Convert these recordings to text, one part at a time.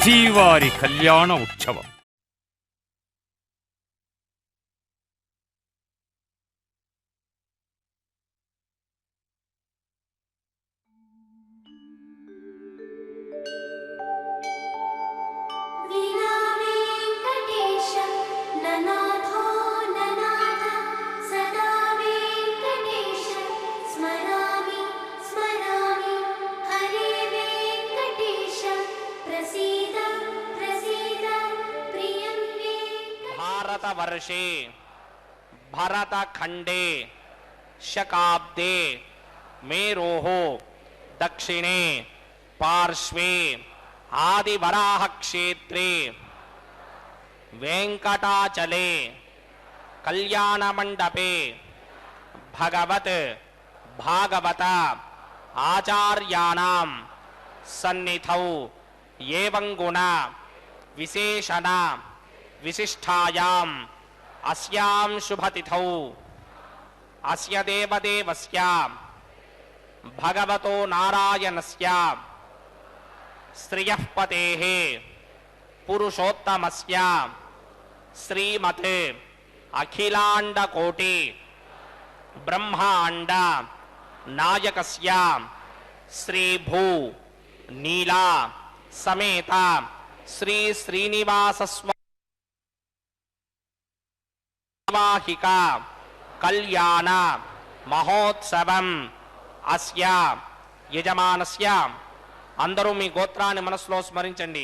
శ్రీవారి కళ్యాణ ఉత్సవం. भारतवर्षे भरतखंडे शकाब्दे मेरोः दक्षिणे पार्श्वे आदिवराह क्षेत्रे वेंकटाचले कल्याण मंडपे भगवत भागवत आचार्याणां सन्निधौ एवं गुण विशेषण विशिष्टायाम् अस्यां शुभतिथौ अस्य देवदेवस्य भगवतो नारायणस्य श्रियः पतेः पुरुषोत्तमस्य श्रीमते अखिलांड कोटि ब्रह्मांड नायकस्य श्री भू नीला समेत श्री श्रीनिवास स्वाहिका कल्याण महोत्सवम् अस्य यजमानस्य అందరూ మీ గోత్రాన్ని మనసులో స్మరించండి.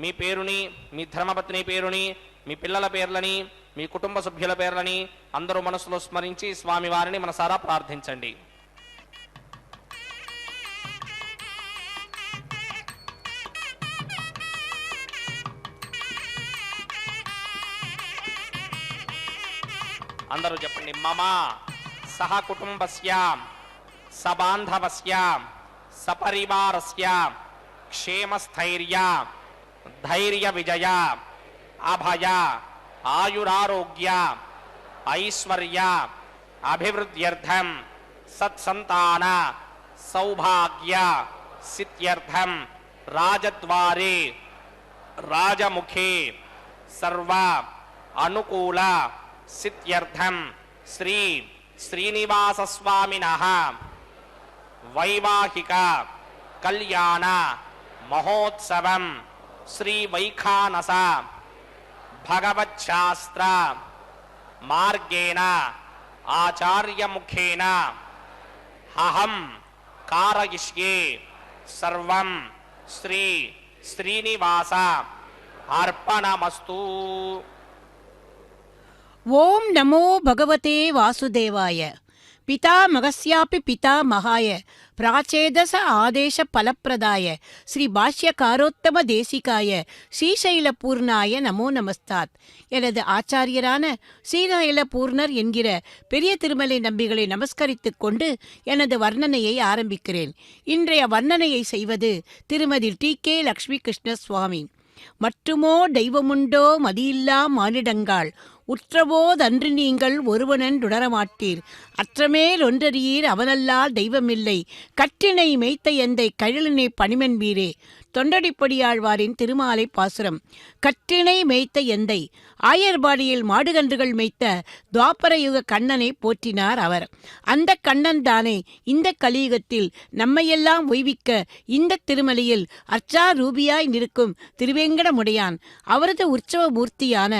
మీ పేరుని, మీ ధర్మపత్ని పేరుని, మీ పిల్లల పేర్లని, మీ కుటుంబ సభ్యుల పేర్లని అందరూ మనసులో స్మరించి స్వామివారిని మనసారా ప్రార్థించండి. అందరూ చెప్పండి. మమ సహ కుటుంబస్య సబాంధవస్య सपरिवारस्य क्षेमस्थैर्य धैर्य विजय अभय आयुरारोग्य ऐश्वर्य अभिवृद्ध्यर्थं सत्संतान सौभाग्य सिद्ध्यर्थं राजद्वारे राजमुखे सर्व अनुकूल सिद्ध्यर्थं श्री श्रीनिवास स्वामिनः वैवाहिक कल्याण महोत्सवं श्री वैखानस भगवच्छास्त्र मार्गेण आचार्य मुखेन अहं कारयिष्ये सर्वं श्री श्रीनिवास अर्पणमस्तु. ओम नमो भगवते वासुदेवाय. पितामहस्यापि पितामहाय प्राचेदस आदेश फलप्रदाय श्री भाष्यकारोत्तम देशिकाय ஸ்ரீசைலபூர்ணாய நமோ நமஸ்தாத். எனது ஆச்சாரியரான ஸ்ரீசைலபூர்ணர் என்கிற பெரிய திருமலை நம்பிகளை நமஸ்கரித்துக் கொண்டு எனது வர்ணனையை ஆரம்பிக்கிறேன். இன்றைய வர்ணனையை செய்வது திருமதி டி.கே. லக்ஷ்மி கிருஷ்ண சுவாமி. மற்றுமோ தெய்வமுண்டோ மதியில்லா மானிடங்காள் உற்றபோதன்று நீங்கள் ஒருவனென்றுணரமாட்டீர் அற்றமேல் ஒன்றறியீர் அவனல்லால் தெய்வமில்லை கற்றினை மெய்த்த எந்தை கழலினை பணிமென்பீரே. தொண்டடிப்படியாழ்வாரின் திருமாலை பாசுரம். கற்றினை மேய்த்த எந்தை ஆயர்பாடியில் மாடுகன்றுகள் மேய்த்த துவாபரயுக கண்ணனை போற்றினார் அவர். அந்த கண்ணன் தானே இந்த கலியுகத்தில் நம்மையெல்லாம் ஒய்விக்க இந்த திருமலையில் அர்ச்சா ரூபியாய் நிற்கும் திருவேங்கடமுடையான். அவரது உற்சவ மூர்த்தியான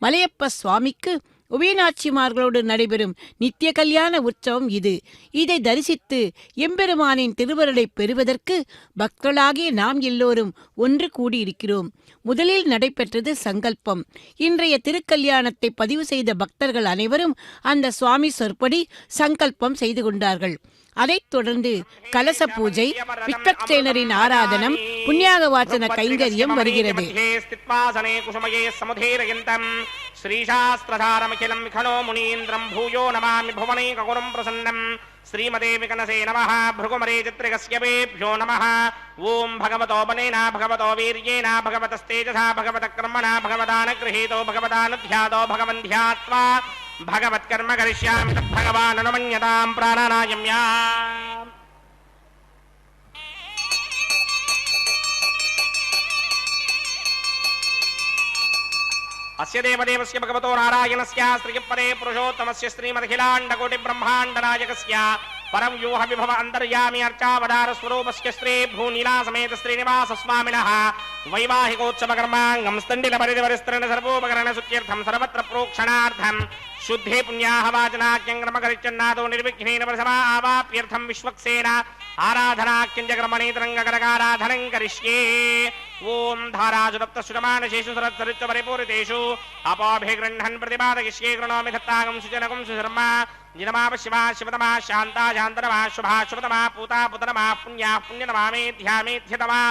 மலையப்ப சுவாமிக்கு உபயநாச்சிமார்களோடு நடைபெறும் நித்திய கல்யாண உற்சவம் இது. இதை தரிசித்து எம்பெருமானின் திருவருளை பெறுவதற்கு பக்தர்களாகிய நாம் எல்லோரும் ஒன்று கூடியிருக்கிறோம். முதலில் நடைபெற்றது சங்கல்பம். இன்றைய திருக்கல்யாணத்தை பதிவு செய்த பக்தர்கள் அனைவரும் அந்த சுவாமி சொற்படி சங்கல்பம் செய்து கொண்டார்கள். அதைத் தொடர்ந்து கலச பூஜை, விஸ்வக்சேனரின் ஆராதனம், புண்ணியாக வாசன கைங்கரியம் வருகிறது. श्रीशास्त्रधारमखिलं विखनो मुनीन्द्रं भूयो नमामि भुवनैकगुरुं प्रसन्नं श्रीमते विकनसे नमः भृगुमरे चित्रिकस्यभ्यो नमः. ओं भगवतो बलेन भगवतो वीर्येण भगवतस्तेजसा भगवतकर्मणा भगवदानुगृहीतो भगवदानुध्यातो भगवन्ध्यात्वा भगवत्कर्म करिष्यामि तद्भगवान् अनुमन्यतां प्राणानायम्या. अस्य देवदेवस्य भगवतो नारायणस्य श्रीपदे पुरुषोत्तमस्य श्रीमदखिलाण्डकोटि ब्रह्माण्डनायकस्य परं व्यूह विभव अन्तर्यामि अर्चावतार स्वरूपस्य श्री भूनीला समेत श्रीनिवास स्वामिनः वैवाहिकोत्सव कर्माङ्गं स्तण्डिल परिवरिस्तरण सर्वोपकरण सुत्यर्थं सर्वत्र प्रोक्षणार्थं शुद्धे पुण्याः वाचनाख्यं क्रमकरिच्छन्नादो निर्विघ्नेन प्रसमा आवाप्यर्थं विश्वक्सेन आराधनाख्यञ्जक्रमणेतरङ्गकरकाराधनं करिष्ये ओम धाराजुरप्त सुरमानशेषु सरत्सरिच्च परिपूरितेषु अपोभिगृह्णन् प्रतिपादयिष्ये कृणोमि धत्तागं सुजनकं सुशर्मा जिनमा शिवा शिवतमा शान्ता शान्तरमा शुभा शुभतमा पूता पुतरमा पुण्या पुण्यतमा मेध्या मेध्यतमा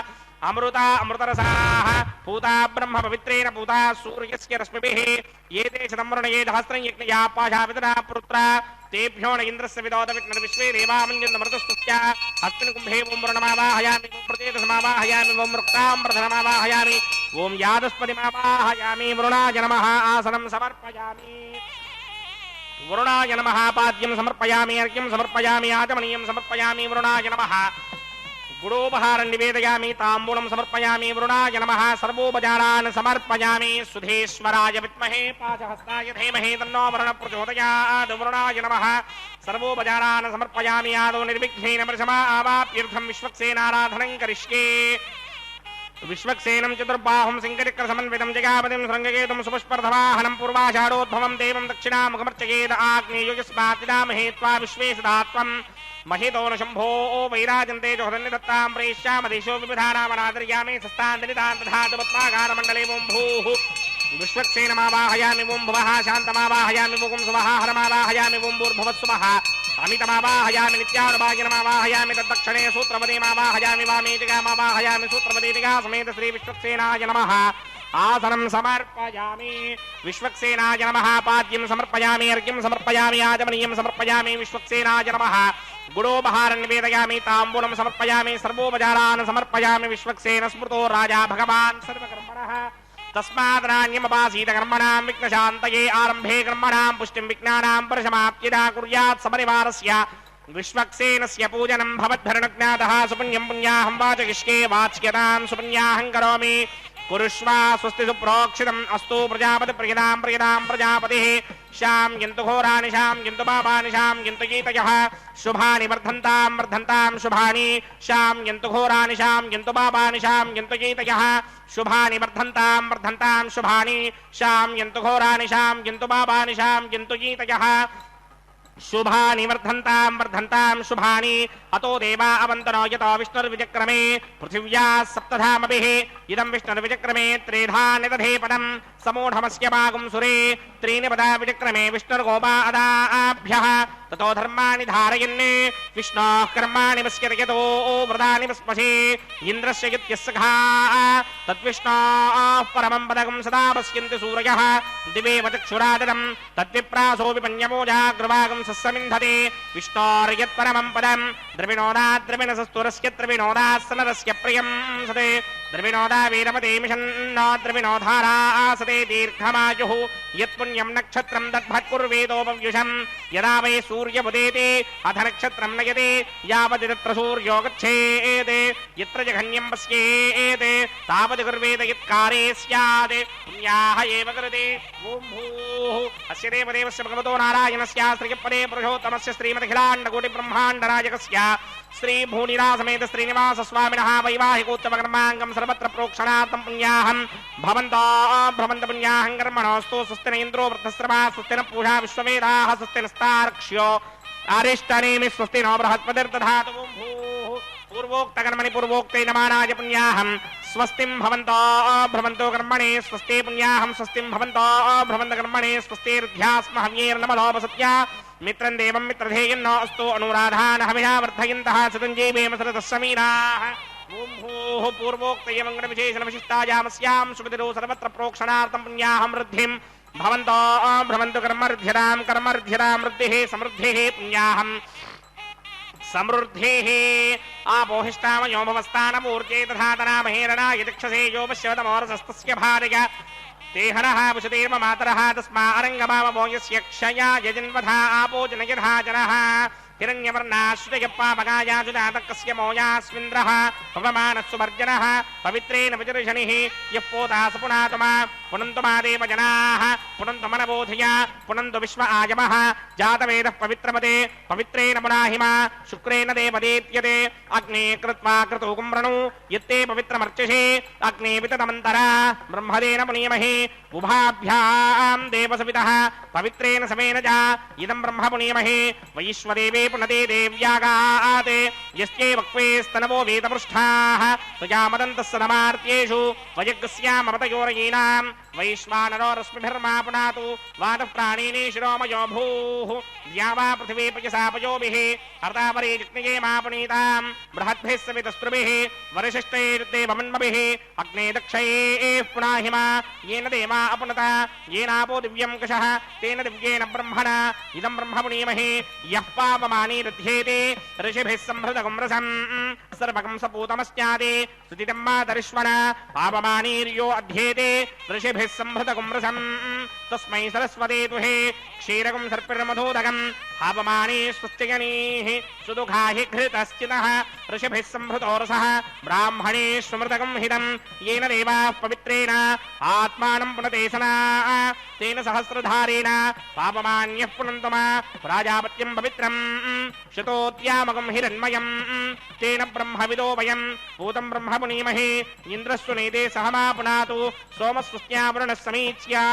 अमृता अमृतरसाः पूता ब्रह्म पवित्रेण पूता सूर्यस्य रश्मिभिः ये ते शतमृणये सहस्रं यज्ञया पाशाविदना पुत्रा तेभ्यो न इन्द्रस्य विदोद विघ्न विश्वे देवामञ्जन्त मृतस्तुत्या अस्मिन् कुम्भे ओं वरुणमावाहयामि ओं प्रचेतसमावाहयामि ओं मृक्ताम्रधनमावाहयामि ओं यादस्पतिमावाहयामि वरुणाय नमः आसनं समर्पयामि वरुणाय नमः पाद्यं समर्पयामि अर्घ्यं समर्पयामि आचमनीयं समर्पयामि वरुणाय नमः गुडोपहारं निवेदयामि ताम्बूलं समर्पयामि वरुणाय नमः सर्वोपचारान् समर्पयामि सुधेश्वराय विद्महे पाशहस्ताय धीमहि तन्नो वरुणः प्रचोदयात् वरुणाय नमः सर्वोपचारान् समर्पयामि आदौ निर्विघ्नेन प्रशमा आवाप्यर्थं विश्वक्सेनाराधनं करिष्ये विश्वक्सेनं चतुर्बाहुं सिंहचक्रसमन्वितं जगापतिं शृङ्गकेतुं सुपुष्पर्धवाहनं पूर्वाषाढोद्भवं देवं दक्षिणामुखमर्चयेद आग्नेयोगस्मातिदामहे त्वा विश्वे सदा त्वं महितो न शम्भो वैराजन्ते जोहदन्निदत्तां प्रेष्यामदेशो विविधानामनादर्यामि सस्तान्दनिदान् दधातु पद्माकारमण्डले ओं भूः विश्वक्सेनमावाहयामि ओं भुवः शान्तमावाहयामि ओं सुवः हरमावाहयामि ओं भूर्भुवस्सुवः अमितमावाहयामि नित्यानुभागिनमावाहयामि तद्दक्षिणे सूत्रपदीमावाहयामि वामे दिगामावाहयामि सूत्रपदीदिगा समेत श्रीविश्वक्सेनाय नमः आसनं समर्पयामि विश्वक्सेनाय नमः पाद्यं समर्पयामि अर्घ्यं समर्पयामि आचमनीयं समर्पयामि विश्वक्सेनाय नमः गुडोपहारं निवेदयामि ताम्बूलं समर्पयामि सर्वोपचारान् समर्पयामि विश्वक्सेन स्मृतो राजा भगवान् सर्वकर्मणः तस्मादनान्यमपासीत कर्मणां विघ्नशान्तये आरम्भे कर्मणां पुष्टिं विघ्नानां परसमाप्तिदा कुर्यात् सपरिवारस्य विश्वक्सेनस्य पूजनं भवद्भरणज्ञातः सुपुण्यं पुण्याहं वाचयिष्ये वाच्यतां सुपुण्याहं करोमि कुरुष्वा स्वस्ति सुप्रोक्षितम् अस्तु प्रजापति प्रियदां प्रियदां प्रजापतिः शां यन्तु घोराणि शां यन्तु पापानि शां यन्तु गीतयः शुभानि वर्धन्तां शुभानि शां यन्तु घोराणि शां यन्तु पापानि शां यन्तु गीतयः शुभानि वर्धन्तां शुभानि शां यन्तु घोराणि शां यन्तु पापानि शां यन्तु गीतयः शुभानि वर्धन्तां शुभानि अतो देवा अवन्तनो यतो विष्णुर्विचक्रमे पृथिव्या सप्तधामभिः इदं विष्णुर्विचक्रमे त्रेधा निदधे पदं समूढमस्य भागं सुरे त्रीणि पदा विचक्रमे विष्णुर्गोपादाभ्यः ततो धर्माणि धारयन् विष्णोः कर्माणि पश्यति यतो व्रतानि पस्पशे इन्द्रस्य यत्यस्सखा तद्विष्णोः परमं पदकं सदा पश्यन्ति सूरयः दिवेव चक्षुरादरं तद्विप्रासो विपन्यमोजाग्रवागं सस्समिन्धते विष्णोर्यत्परमं पदं द्रविणोदाद्रविणसस्तुरस्य द्रविणोदास्सनरस्य प्रियं सते द्रविणोदा वीरमते मिषन्नो द्रविणोधारासते दीर्घमायुः यत्पुण्यं नक्षत्रं दद्भत्कुर्वेदोपव्युषं यदा वै सूर्यमुदेते अथ नक्षत्रं नयते यावत् तत्र सूर्यो गच्छेत् यत्र जघन्यं पश्येत् तावत् कुर्वेद यत्कारे स्यात् पुण्याः एव कृते ॐ भूः अस्य देवदेवस्य भगवतो नारायणस्य श्रीपदे पुरुषोत्तमस्य श्रीमदखिलाण्डकोटिब्रह्माण्डनायकस्य श्रीभूनिला समेत श्रीनिवास स्वामिनः वैवाहिकोत्सवकर्माङ्गं सर्वत्र प्रोक्षणार्थं पुण्याहं भवन्तो पुण्याहं कर्मणोऽस्तु स्वस्ति न इन्द्रो वृद्धश्रवा स्वस्ति न पूषा विश्ववेदाः स्वस्ति नस्तार्क्ष्यो अरिष्टनेमि स्वस्ति नो बृहस्पतिर्दधातु ॐ भूः पूर्वोक्तकर्मणि पूर्वोक्ते नमानाय पुण्याहं स्वस्तिं भवन्तो कर्मणे स्वस्ति पुण्याहं स्वस्तिं भवन्तो कर्मणे स्वस्तिर्ध्यास्म हव्यैर्नमलोपसत्या मित्रं देवं मित्रधेयन्नो अस्तु अनुराधान् हविषा वर्धयन्तः सतञ्जीवेम सरतः समीराः ॐ भूः पूर्वोक्तये मङ्गलविशेषणविशिष्टायामस्यां सुमतिरो सर्वत्र प्रोक्षणार्थं पुण्याहं वृद्धिं भवन्तो कर्मर्ध्यतां वृद्धिः समृद्धिः पुण्याहं समृद्धेः आपोहिष्टामयो भवस्तानमूर्जे तथा तनामहेरणा यदिक्षसे यो पश्यतमोरसस्तस्य भार्य ते हरः पुषतेर्म मातरः तस्मा अरङ्गमामो यस्य क्षया यजन्वधा आपो जनयधा जनः हिरण्यवर्णाश्रुतयप्पापगायाजुनातकस्य मोयास्मिन्द्रः पवमानः सुवर्जनः पवित्रेण विजर्षणिः यः पोता सपुनातमा पुनन्तु मा देवजनाः पुनन्तु मनबोधय पुनन्तु विश्व आयमः जातवेदः पवित्रमते पवित्रेण पुनाहिमा शुक्रेण देवदेत्यते अग्ने कृत्वा क्रतुकं वृणु यत्ते पवित्रमर्चसे अग्ने विततमन्तरा ब्रह्मदेन पुनीमहे उभाभ्यां देवसवितः पवित्रेण समेन च इदं ब्रह्म पुनीमहे वैश्वदेवे पुनते देव्यागात् यस्ये वक्वे स्तनवो वेदपृष्ठाः त्वजामदन्तः सदमार्त्येषु वयग्स्यामपतयोरयीनां वैश्वानरो रश्मिभिर्मा पुनातु वातः प्राणिने शिरोमयो भूः द्या वा पृथिवी पयसा पयोभिः अर्तापरे जिग्नये मा पुनीतां बृहद्भिः सवितस्त्रुभिः वरिशिष्टैर्देवमन्मभिः अग्ने दक्षये पुनाहिमा येन देवा अपुनता येनापो दिव्यं कषः तेन दिव्येन ब्रह्मणा इदं ब्रह्म पुनीमहे यः पापमानी दध्येते ऋषिभिः संहृतकं रसं सर्वकं सपूतमस्यादे स्तुतितं मातरिष्वण पापमानीर्यो अध्येते ऋषिभिः संहृतकं रसं तस्मै सरस्वते तुहे क्षीरकं सर्पिर्मधोदकं पापमानी स्वस्त्यगणीः सुदुःखा हि घृतश्चितः ऋषिभिः संहृतो रसः ब्राह्मणे स्मृतकं हितं येन देवाः पवित्रेण आत्मानं पुनते सना तेन सहस्रधारेण पापमान्यः पुनन्तु मा प्राजापत्यं पवित्रं शतोत्यामकं हिरण्मयं तेन ब्रह्मविदो वयं भूतं ब्रह्म पुनीमहे इन्द्रस्तु नेते सह मा पुनातु सोमस्वस्त्या वरुणः समीच्या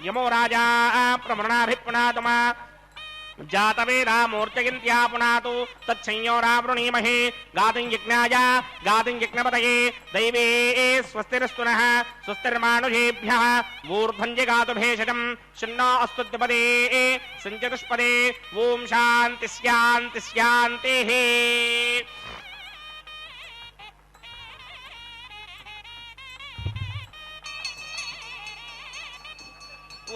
यमो राजा प्रवृणाभिपुनातु मा जातवेदा मूर्चयन्त्या पुनातु तत्संयोरावृणीमहे गातुं यज्ञाय गातुं यज्ञपतये दैवे स्वस्तिरस्तु नः स्वस्तिर्मानुषेभ्यः ऊर्ध्वं गातु भेषजं शन्नो अस्तु द्विपदे सञ्चतुष्पदे ॐ शान्ति शान्ति शान्तिः।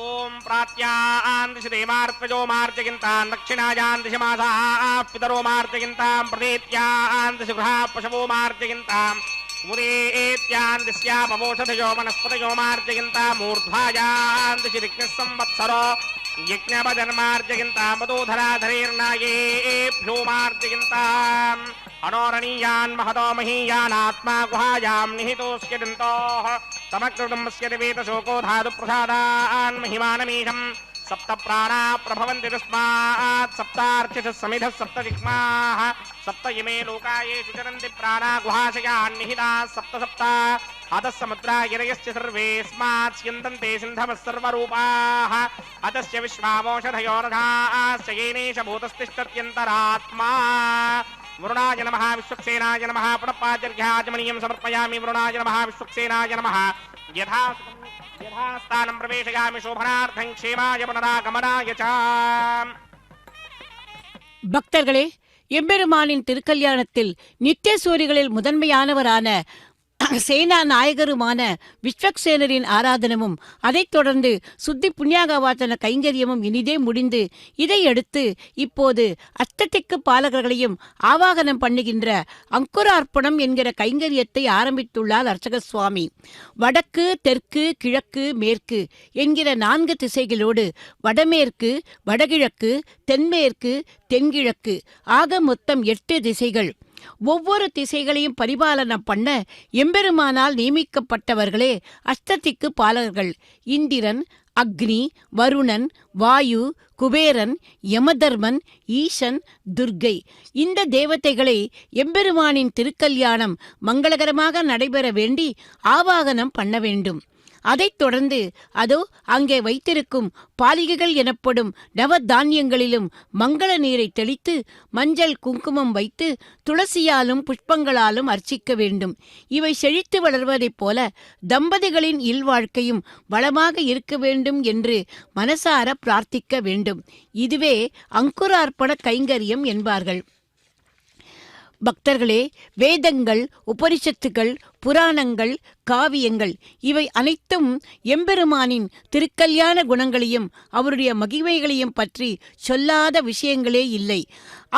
ओम प्रात्यां दिशि देवार्पजो मार्जयन्तां दक्षिणायां दिशि मासाः पितरो मार्जयन्तां प्रदेत्यां दिशि गृहाः पशवो मार्जयन्तां मुदेत्यां दिश्या पवोषधयो वनस्पतयो मार्जयन्तां मूर्ध्वायां दिशि ऋग्नः संवत्सरो यज्ञपदन्मार्जयन्तां वधूधराधरेर्नायेभ्यो मार्जयन्ताम् अनोरणीयान् महतो महीयानात्मा गुहायां निहितोऽस्य दन्तोः तमकृतुम्बस्य दिवेतशोको धातु प्रसादान् महिमानमीशं सप्त प्राणा प्रभवन्ति तस्मात् सप्तार्चिषः समिधः सप्त जिह्वाः सप्त इमे लोकायेषु चरन्ति प्राणा गुहाशयान् निहिताः सप्त सप्त अतः समुद्रा गिरयश्च सर्वेऽस्मात् स्यन्दन्ते सिन्धवः सर्वरूपाः अतस्य विश्वामोषधयोरथाश्च येनेष भूतस्तिष्ठत्यन्तरात्मा। वरुणाय नमः विश्वक्सेनाय नमः पुनःपाचर्घ्याचमनीयं समर्पयामि वरुणाय नमः विश्वक्सेनाय नमः यथास्थानं प्रवेशयामि शोभनार्थं क्षेमाय पुनरागमनाय च। பக்தர்களே, எம்பெருமானின் திருக்கல்யாணத்தில் நித்தியசூரிகளில் முதன்மையானவரான சேனா நாயகருமான விஸ்வக்சேனரின் ஆராதனமும் அதைத் தொடர்ந்து சுத்தி புண்ணியாகவாச்சன கைங்கரியமும் இனிதே முடிந்து இதையடுத்து இப்போது அஷ்டதிக்கு பாலகர்களையும் ஆவாகனம் பண்ணுகின்ற அங்குரார்ப்பணம் என்கிற கைங்கரியத்தை ஆரம்பித்துள்ளார் அர்ச்சக சுவாமி. வடக்கு, தெற்கு, கிழக்கு, மேற்கு என்கிற 4 திசைகளோடு வடமேற்கு, வடகிழக்கு, தென்மேற்கு, தென்கிழக்கு ஆக மொத்தம் 8 திசைகள். ஒவ்வொரு திசைகளையும் பரிபாலனம் பண்ண எம்பெருமானால் நியமிக்கப்பட்டவர்களே அஷ்டதிக்கு பாலகர்கள். இந்திரன், அக்னி, வருணன், வாயு, குபேரன், யமதர்மன், ஈசன், துர்க்கை. இந்த தேவதைகளை எம்பெருமானின் திருக்கல்யாணம் மங்களகரமாக நடைபெற வேண்டி ஆவாகனம் பண்ண வேண்டும். அதைத் தொடர்ந்து அதோ அங்கே வைத்திருக்கும் பாலிகைகள் எனப்படும் நவதானியங்களிலும் மங்கள நீரை தெளித்து மஞ்சள் குங்குமம் வைத்து துளசியாலும் புஷ்பங்களாலும் அர்ச்சிக்க வேண்டும். இவை செழித்து வளர்வதைப் போல தம்பதிகளின் இல்வாழ்க்கையும் வளமாக இருக்க வேண்டும் என்று மனசார பிரார்த்திக்க வேண்டும். இதுவே அங்குரார்ப்பண கைங்கரியம் என்பார்கள். பக்தர்களே, வேதங்கள், உபனிஷத்துகள், புராணங்கள், காவியங்கள் இவை அனைத்தும் எம்பெருமானின் திருக்கல்யாண குணங்களையும் அவருடைய மகிமைகளையும் பற்றி சொல்லாத விஷயங்களே இல்லை.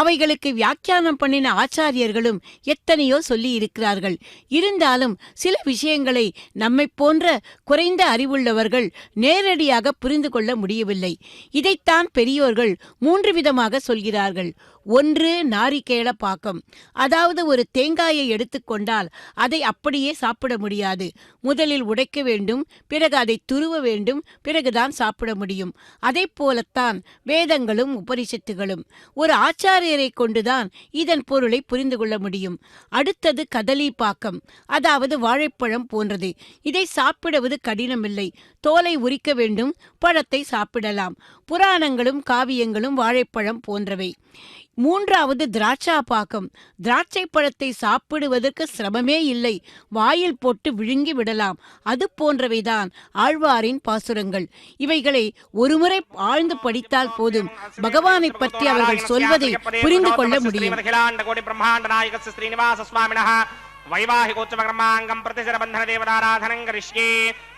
அவைகளுக்கு வியாக்கியானம் பண்ணின ஆச்சாரியர்களும் எத்தனையோ சொல்லி இருக்கிறார்கள். இருந்தாலும் சில விஷயங்களை நம்மை போன்ற குறைந்த அறிவுள்ளவர்கள் நேரடியாக புரிந்து கொள்ள முடியவில்லை. இதைத்தான் பெரியோர்கள் 3 விதமாக சொல்கிறார்கள். 1, நாரிகேள பாக்கம். அதாவது ஒரு தேங்காயை எடுத்துக்கொண்டால் அதை அப்படியே சாப்பிட முடியாது. முடியாது. முதலில் உடைக்க வேண்டும், பிறகு அதை துருவ வேண்டும், பிறகுதான் சாப்பிட முடியும். அதை போலத்தான் வேதங்களும் உபனிஷத்துகளும். ஒரு ஆச்சாரியரை கொண்டுதான் இதன் பொருளை புரிந்து கொள்ள முடியும். அடுத்தது கதலி பாக்கம், அதாவது வாழைப்பழம் போன்றது. இதை சாப்பிடுவது கடினமில்லை. தோலை உரிக்க வேண்டும், பழத்தை சாப்பிடலாம். புராணங்களும் காவியங்களும் வாழைப்பழம் போன்றவை. மூன்றாவது திராட்சா பாக்கம். திராட்சை பழத்தை சாப்பிடுவதற்கு சிரமமே இல்லை, வாயில் போட்டு விழுங்கி விடலாம். அது போன்றவைதான் ஆழ்வாரின் பாசுரங்கள். இவைகளை ஒருமுறை ஆழ்ந்து படித்தால் போதும், பகவானை பற்றி அவர்கள் சொல்வதை புரிந்து கொள்ள முடியும். वैवाहिकोत्सवकर्माङ्गं प्रतिशिरबन्धनदेवताराधनं करिष्ये।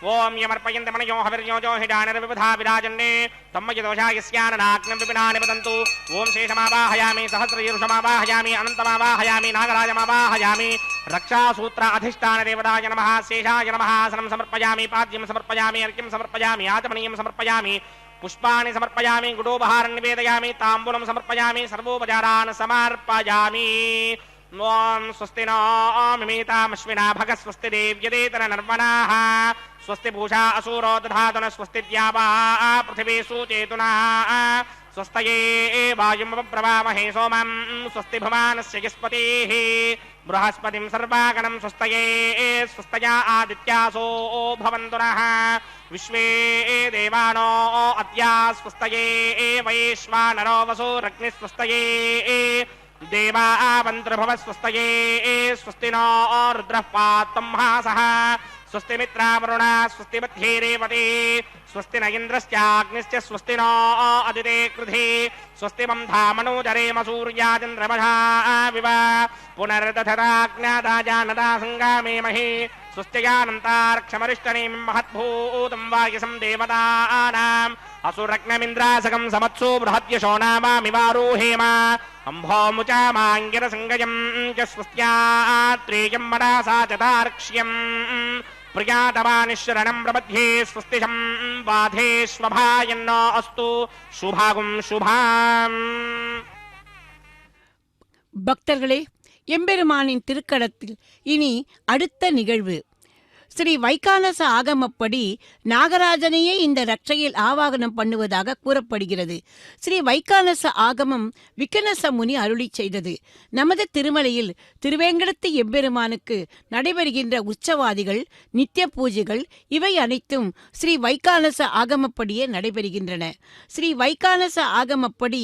ॐ यमर्पयन्ते मनयो हविर्योजो हिडानिर्विबुधा विराजन्ने तम्मयदोषायस्याननाग्नं विपिनानि वदन्तु। ॐ शेषमावाहयामि, सहस्रशीर्षमावाहयामि, अनन्तमावाहयामि, नागराजमावाहयामि। रक्षासूत्र अधिष्ठानदेवताय नमः, शेषाय नमः। आसनं समर्पयामि, पाद्यं समर्पयामि, अर्घ्यं समर्पयामि, आचमनीयं समर्पयामि, पुष्पाणि समर्पयामि, गुडोपहारं निवेदयामि, ताम्बूलं समर्पयामि, सर्वोपचारान् समर्पयामि। ॐ स्वस्ति नो मिमीतामश्विना भगः, स्वस्ति देव्यदेतर नर्मणाः, स्वस्ति पूषा असूरो दधातु न, स्वस्ति द्यावा पृथिवी सूचेतुना, स्वस्तये वायुमप्रवामहे सोमं, स्वस्ति भुवानस्य यस्पतिः बृहस्पतिं सर्वागणं, स्वस्तये स्वस्तया आदित्यासो भवन्तु नः, विश्वे देवानो अद्या स्वस्तये वैश्वानरो वसुरग्निः, स्वस्तये देवावन्त्रभव, स्वस्तये स्वस्ति नो रुद्रः पात्तं हासः, स्वस्ति मित्रावरुणा, स्वस्ति मध्ये रेवती, स्वस्ति न इन्द्रश्चाग्निश्च, स्वस्ति नो अदिते कृधि, स्वस्ति मं धामनोजरेम सूर्यादिन्द्रमधा विव, पुनर्दधराज्ञादाजानदा संगामेमहि, स्वस्त्ययानन्तार्क्षमरिष्टनीं महद्भूतं वायुसं देवतानाम्, असुरग्नमिन्द्रासकं समत्सु बृहद्यशो नामामिवारोहेम, अम्भोमुचामाङ्गिरसङ्गयं च स्वस्त्यात्रेयं मदासा च तार्क्ष्यम्, प्रियातमानिशरणं प्रबध्ये, स्वस्तिशं बाधेष्वभायन्नो अस्तु शुभागुं शुभाम्. பக்தர்களே, எம்பெருமானின் திருக்கடத்தில் இனி அடுத்த நிகழ்வு. ஸ்ரீ வைகானச ஆகமப்படி நாகராஜனையே இந்த ரட்சையில் ஆவாகனம் பண்ணுவதாக கூறப்படுகிறது. ஸ்ரீ வைகானச ஆகமம் விக்கனச முனி அருளி செய்தது. நமது திருமலையில் திருவேங்கடத்து எம்பெருமானுக்கு நடைபெறுகின்ற உற்சவாதிகள், நித்திய பூஜைகள் இவை அனைத்தும் ஸ்ரீ வைகானச ஆகமப்படியே நடைபெறுகின்றன. ஸ்ரீ வைகானச ஆகமப்படி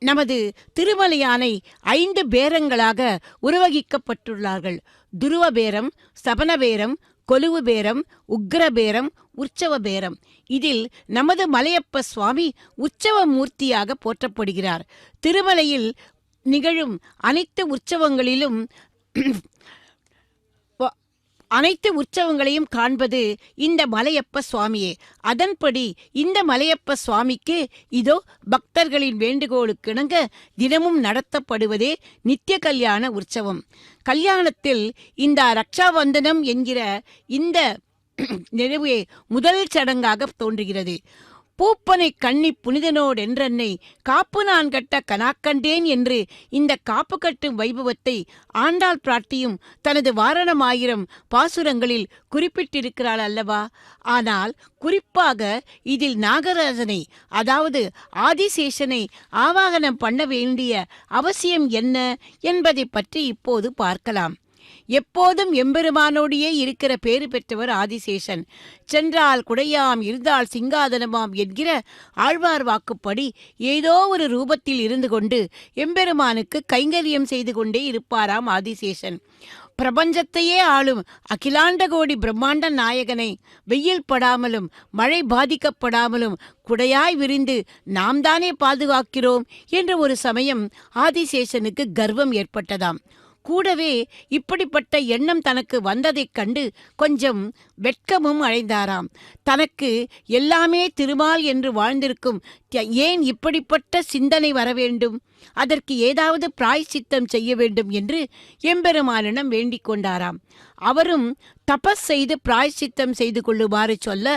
நமது திருமலையானை 5 பேரங்களாக உருவகிக்கப்பட்டுள்ளார்கள். துருவ பேரம், சபன பேரம், கொலுவு பேரம், உக்ர பேரம், உற்சவ பேரம். இதில் நமது மலையப்ப சுவாமி உற்சவ மூர்த்தியாக போற்றப்படுகிறார். திருமலையில் நிகழும் அனைத்து உற்சவங்களையும் காண்பது இந்த மலையப்ப சுவாமியே. அதன்படி இந்த மலையப்ப சுவாமிக்கு இதோ பக்தர்களின் வேண்டுகோளுக்கிணங்க தினமும் நடத்தப்படுவதே நித்திய கல்யாண உற்சவம். கல்யாணத்தில் இந்த ரக்ஷாபந்தனம் என்கிற இந்த நிறைவே முதல் சடங்காக தோன்றுகிறது. பூப்பனை கண்ணி புனிதனோடென்றன்னை காப்பு நான் கட்ட கனாக்கண்டேன் என்று இந்த காப்பு கட்டும் வைபவத்தை ஆண்டாள் பிராட்டியும் தனது வாரணமாயிரம் பாசுரங்களில் குறிப்பிட்டிருக்கிறாள் அல்லவா? ஆனால் குறிப்பாக இதில் நாகராஜனை, அதாவது ஆதிசேஷனை ஆவாகனம் பண்ண வேண்டிய அவசியம் என்ன என்பதை பற்றி இப்போது பார்க்கலாம். எப்போதும் எம்பெருமானோடையே இருக்கிற பேறு பெற்றவர் ஆதிசேஷன். சென்றால் குடையாம், இருந்தால் சிங்காதனமாம் என்கிற ஆழ்வார் வாக்குப்படி ஏதோ ஒரு ரூபத்தில் இருந்து கொண்டு எம்பெருமானுக்கு கைங்கரியம் செய்து கொண்டே இருப்பாராம் ஆதிசேஷன். பிரபஞ்சத்தையே ஆளும் அகிலாண்ட கோடி பிரம்மாண்ட நாயகனை வெயில் படாமலும் மழை பாதிக்கப்படாமலும் குடையாய் விரிந்து நாம் தானே பாதுகாக்கிறோம் என்று ஒரு சமயம் ஆதிசேஷனுக்கு கர்வம் ஏற்பட்டதாம். கூடவே இப்படிப்பட்ட எண்ணம் தனக்கு வந்ததைக் கண்டு கொஞ்சம் வெட்கமும் அடைந்தாராம். தனக்கு எல்லாமே திருமால் என்று வாழ்ந்திருக்கும் ஏன் இப்படிப்பட்ட சிந்தனை வர வேண்டும்? அதற்கு ஏதாவது பிராயச்சித்தம் செய்ய வேண்டும் என்று எம்பெருமானிடம் வேண்டிக் கொண்டாராம். அவரும் தபஸ் செய்து பிராயச்சித்தம் செய்து கொள்ளுமாறு சொல்ல,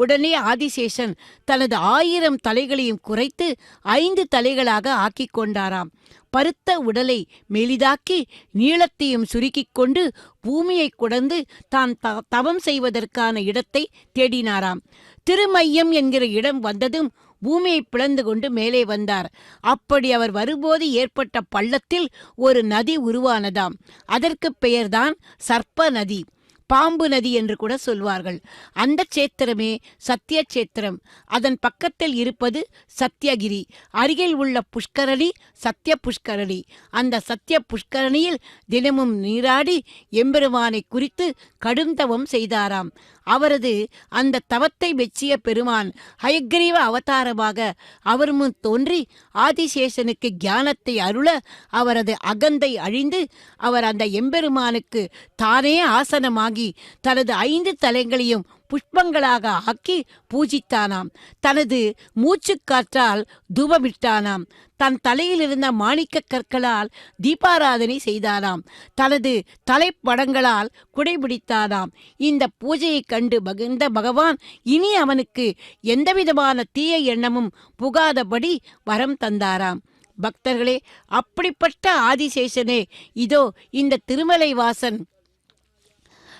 உடனே ஆதிசேஷன் தனது 1000 தலைகளையும் குறைத்து 5 தலைகளாக ஆக்கிக் கொண்டாராம். பருத்த உடலை மெலிதாக்கி நீளத்தையும் சுருக்கிக் கொண்டு பூமியை குடந்து தான் தவம் செய்வதற்கான இடத்தை தேடினாராம். திருமையம் என்கிற இடம் வந்ததும் பூமியை பிளந்து கொண்டு மேலே வந்தார். அப்படி அவர் வரும்போது ஏற்பட்ட பள்ளத்தில் ஒரு நதி உருவானதாம். அதற்கு பெயர்தான் சர்ப்ப நதி, பாம்பு நதி என்று கூட சொல்வார்கள். அந்த சேத்திரமே சத்திய சேத்திரம். அதன் பக்கத்தில் இருப்பது சத்தியகிரி. அருகில் உள்ள புஷ்கரணி சத்திய புஷ்கரணி. அந்த சத்திய புஷ்கரணியில் தினமும் நீராடி எம்பெருமானை குறித்து கடும் தவம் செய்தாராம். அவரது அந்த தவத்தை மெச்சிய பெருமான் ஹயக்ரீவ அவதாரமாக அவர் முன் தோன்றி ஆதிசேஷனுக்கு ஞானத்தை அருள அவரது அகந்தை அழிந்து அவர் அந்த எம்பெருமானுக்கு தானே ஆசனமாகி தனது 5 தலைகளையும் புஷ்பங்களாக ஆக்கி பூஜித்தானாம். தனது மூச்சுக்காற்றால் தூபமிட்டானாம். தன் தலையில் இருந்த மாணிக்க கற்களால் தீபாராதனை செய்தானாம். தனது தலைப்படங்களால் குடைபிடித்தானாம். இந்த பூஜையை கண்டு மகிழ்ந்த பகவான் இனி அவனுக்கு எந்தவிதமான தீய எண்ணமும் புகாதபடி வரம் தந்தாராம். பக்தர்களே, அப்படிப்பட்ட ஆதிசேஷனே இதோ இந்த திருமலை வாசன்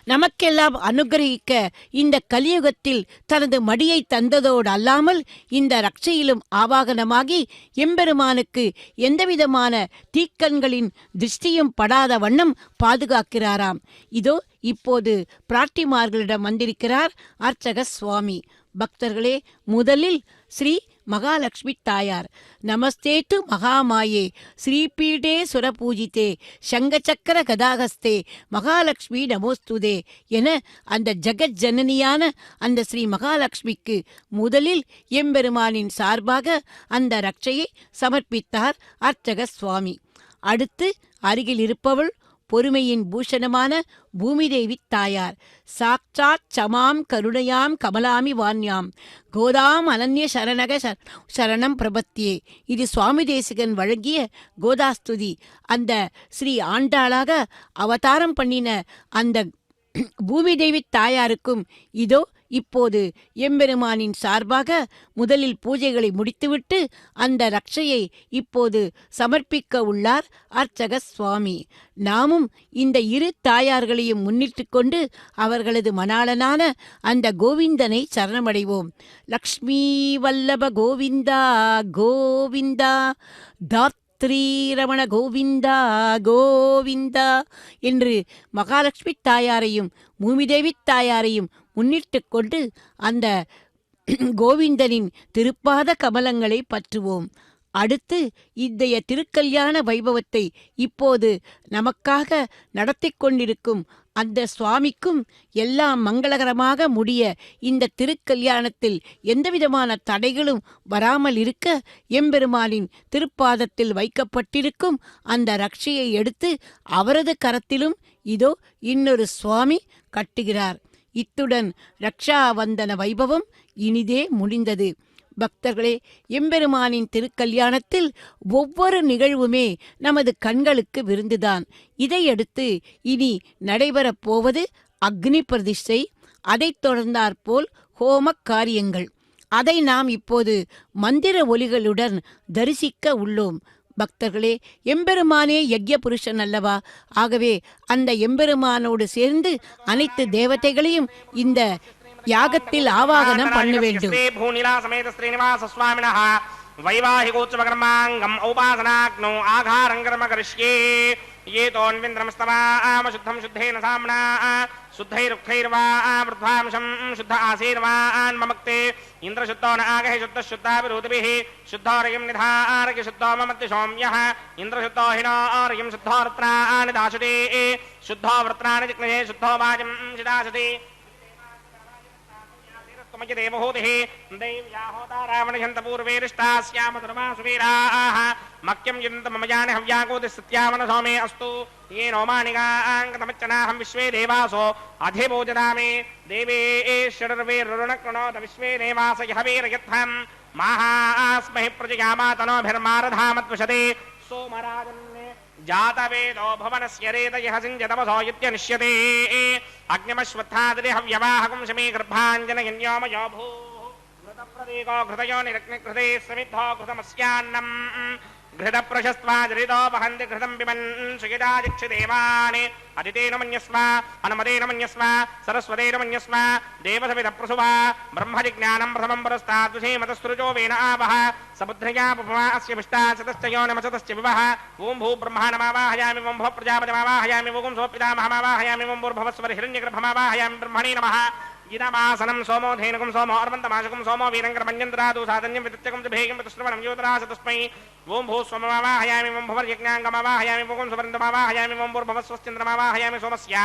நமக்கெல்லாம் அனுகிரகிக்க இந்த கலியுகத்தில் தனது மடியை தந்ததோடு அல்லாமல் இந்த ரட்சையிலும் ஆவாகனமாகி எம்பெருமானுக்கு எந்தவிதமான தீக்கண்களின் திருஷ்டியும் படாத வண்ணம் பாதுகாக்கிறாராம். இதோ இப்போது பிராட்டிமார்களிடம் வந்திருக்கிறார் அர்ச்சக சுவாமி. பக்தர்களே, முதலில் ஸ்ரீ மகாலட்சுமி தாயார். நமஸ்தேட்டு மகாமாயே ஸ்ரீபீடே சுரபூஜித்தே சங்கச்சக்கர கதாகஸ்தே மகாலட்சுமி நமோஸ்துதே என அந்த ஜெகத் ஜனனியான அந்த ஸ்ரீ மகாலட்சுமிக்கு முதலில் எம்பெருமானின் சார்பாக அந்த ரட்சையை சமர்ப்பித்தார் அர்ச்சக சுவாமி. அடுத்து அருகில் இருப்பவள் பொறுமையின் பூஷணமான பூமிதேவி தாயார். சாட்சாத் சமாம் கருணையாம் கமலாமி வான்யாம் கோதாம் அனன்ய சரணக சரணம் பிரபத்தியே. இது சுவாமி தேசிகன் வழங்கிய கோதாஸ்துதி. அந்த ஸ்ரீ ஆண்டாளாக அவதாரம் பண்ணின அந்த பூமிதேவி தாயாருக்கும் இதோ இப்போது எம்பெருமானின் சார்பாக முதலில் பூஜைகளை முடித்துவிட்டு அந்த ரட்சையை இப்போது சமர்ப்பிக்க உள்ளார் அர்ச்சக சுவாமி. நாமும் இந்த 2 தாயார்களையும் முன்னிட்டு கொண்டு அவர்களது மணாளனான அந்த கோவிந்தனை சரணமடைவோம். லக்ஷ்மி வல்லப கோவிந்தா கோவிந்தா ஸ்ரீரமண கோவிந்தா கோவிந்தா என்று மகாலட்சுமி தாயாரையும் பூமிதேவி தாயாரையும் முன்னிட்டு கொண்டு அந்த கோவிந்தனின் திருப்பாத கமலங்களை பற்றுவோம். அடுத்து இன்றைய திருக்கல்யாண வைபவத்தை இப்போது நமக்காக நடத்தி கொண்டிருக்கும் அந்த சுவாமிக்கும் எல்லாம் மங்களகரமாக முடிய இந்த திருக்கல்யாணத்தில் எந்தவிதமான தடைகளும் வராமல் இருக்க எம்பெருமானின் திருப்பாதத்தில் வைக்கப்பட்டிருக்கும் அந்த ரட்சையை எடுத்து அவரது கரத்திலும் இதோ இன்னொரு சுவாமி கட்டுகிறார். இத்துடன் ரக்ஷாவந்தன வைபவம் இனிதே முடிந்தது. பக்தர்களே, எம்பெருமானின் திருக்கல்யாணத்தில் ஒவ்வொரு நிகழ்வுமே நமது கண்களுக்கு விருந்துதான். இதையடுத்து இனி நடைபெறப் போவது அக்னி பிரதிஷ்டை, அதைத் தொடர்ந்தாற்போல் ஹோம காரியங்கள். அதை நாம் இப்போது மந்திர ஒலிகளுடன் தரிசிக்க உள்ளோம். பக்தர்களே, எம்பெருமானே யக்ஞ புருஷன் அல்லவா? ஆகவே அந்த எம்பெருமானோடு சேர்ந்து அனைத்து தேவதைகளையும் இந்த யாகத்தில் ஆவாகனம் பண்ண வேண்டும். வைவாஹிகோத்சவகர்மாங்கம் ஔபாசனாக்னோ ஆகாரம் கர்ம கரிஷ்யே ये तोन्विन्द्रमस्तवाम शुद्धं शुद्धेन साम्ना शुद्धैरुक्थैर्वा वृद्धांशं शुद्ध आसीर्वान् ममक्ते इन्द्रशुद्धो न आगहि शुद्धः शुद्धाभिरूतिभिः शुद्धोरयं निधारय शुद्धो ममत्ति सौम्यः इन्द्रशुद्धो हिनोरयं शुद्धो वृत्राणि दाशति शुद्धो वृत्राणि जिग्नये शुद्धो वाजं शिदाशति देवहूतिः दैव्याहोतारावणयन्तपूर्वेरिष्टास्यामधर्मासुवीराः मक्यं युनन्त मम यानि हव्याकोतिस्त्यामनसो मे अस्तु ये नोमानिगाङ्गतमच्चनाहं विश्वे देवासो अधिभोजदामि देवेश्वरर्वेरुणक्रणोत विश्वे देवास यः वीरयत्थं माहास्महि प्रजयामातनोभिर्मारधामत्वशते सोमराजन् जातवेदो भुवनस्य रेतयः सिञ्जतमसो इत्यनिष्यते अग्निमश्वत्थादिहव्यवाहकं शमी गर्भाञ्जनयन्योमयो भूः घृतप्रदीको घृतयो निरग्निघृते समिद्धो घृतमस्यान्नम् घृतप्रशस्त्वाजरितो वहन्ति घृतं पिबन् सुयितादिक्षिदेवानि अदितेन मन्यस्व अनुमतेन मन्यस्व सरस्वतेन मन्यस्व देवसविदप्रसुवा ब्रह्मजिज्ञानं प्रथमं पुरस्ताद्विषेमतस्तृजो वेन आवः समुद्रया पुपमा अस्य विष्टा सतश्च योनिमसतश्च विवः ॐ भू ब्रह्मा नमावाहयामि ॐ भो प्रजापतिमावाहयामि ॐ सोपितामहमावाहयामि ॐ भूर्भुवस्वर हिरण्यगर्भमावाहयामि ब्रह्मणे नमः इदमासनं सोमो धेनुकं सोमो अर्वन्तमाशकं सोमो वीरङ्गरमञ्जन्द्रादु साधन्यं वितत्यकं च भेयं वितश्रवणं योतरास तस्मै ॐ भू सोममावाहयामि ॐ भुवर्यज्ञाङ्गमावाहयामि ॐ सुवृन्दमावाहयामि ॐ भूर्भुवस्वश्चन्द्रमावाहयामि सोमस्य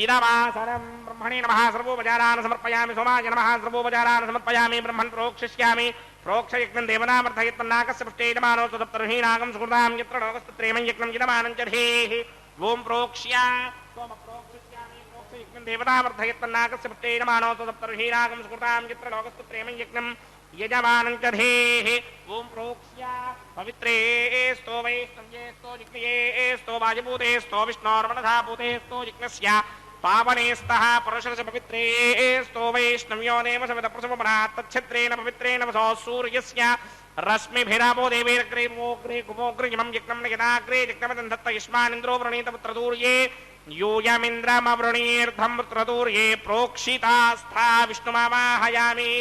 इदमासनं ब्रह्मणे नमः सर्वोपचारान् समर्पयामि सोमाय नमः सर्वोपचारान् समर्पयामि ब्रह्मन् प्रोक्षिष्यामि प्रोक्षयज्ञं देवनामर्थयत्पन्नाकस्य पृष्ठे यजमानो सप्तर्हीनागं सुकृतां यत्र लोकस्तत्रेमं यज्ञं यजमानं च धेः ॐ प्रोक्ष्य देवतावर्धयत्पन्नाकस्य पृष्ठे यजमानो सप्तर्हीनागं सुकृतां यत्र लोकस्तत्रेमं यज्ञं यजमानं च धेः ॐ प्रोक्ष्य पवित्रे स्तो वैष्णव्ये स्तो जिग्नये स्तो वायुभूते स्तो विष्णोर्वणधाभूते स्तो जिग्नस्य पावने स्तः पुरुषस्य पवित्रे स्तो वैष्णव्यो देवसविदप्रसवपनात् तच्छत्रेण पवित्रेण वसो सूर्यस्य रश्मिभिरापो देवीरग्रे मोग्रे कुमोग्रिमं यज्ञं नयनाग्रे यज्ञमदन्धत्त युष्मानिन्द्रो वृणीत पुत्रदूर्ये यूयमिन्द्रमवृणीर्धं पुत्रदूर्ये प्रोक्षितास्था विष्णुमावाहयामि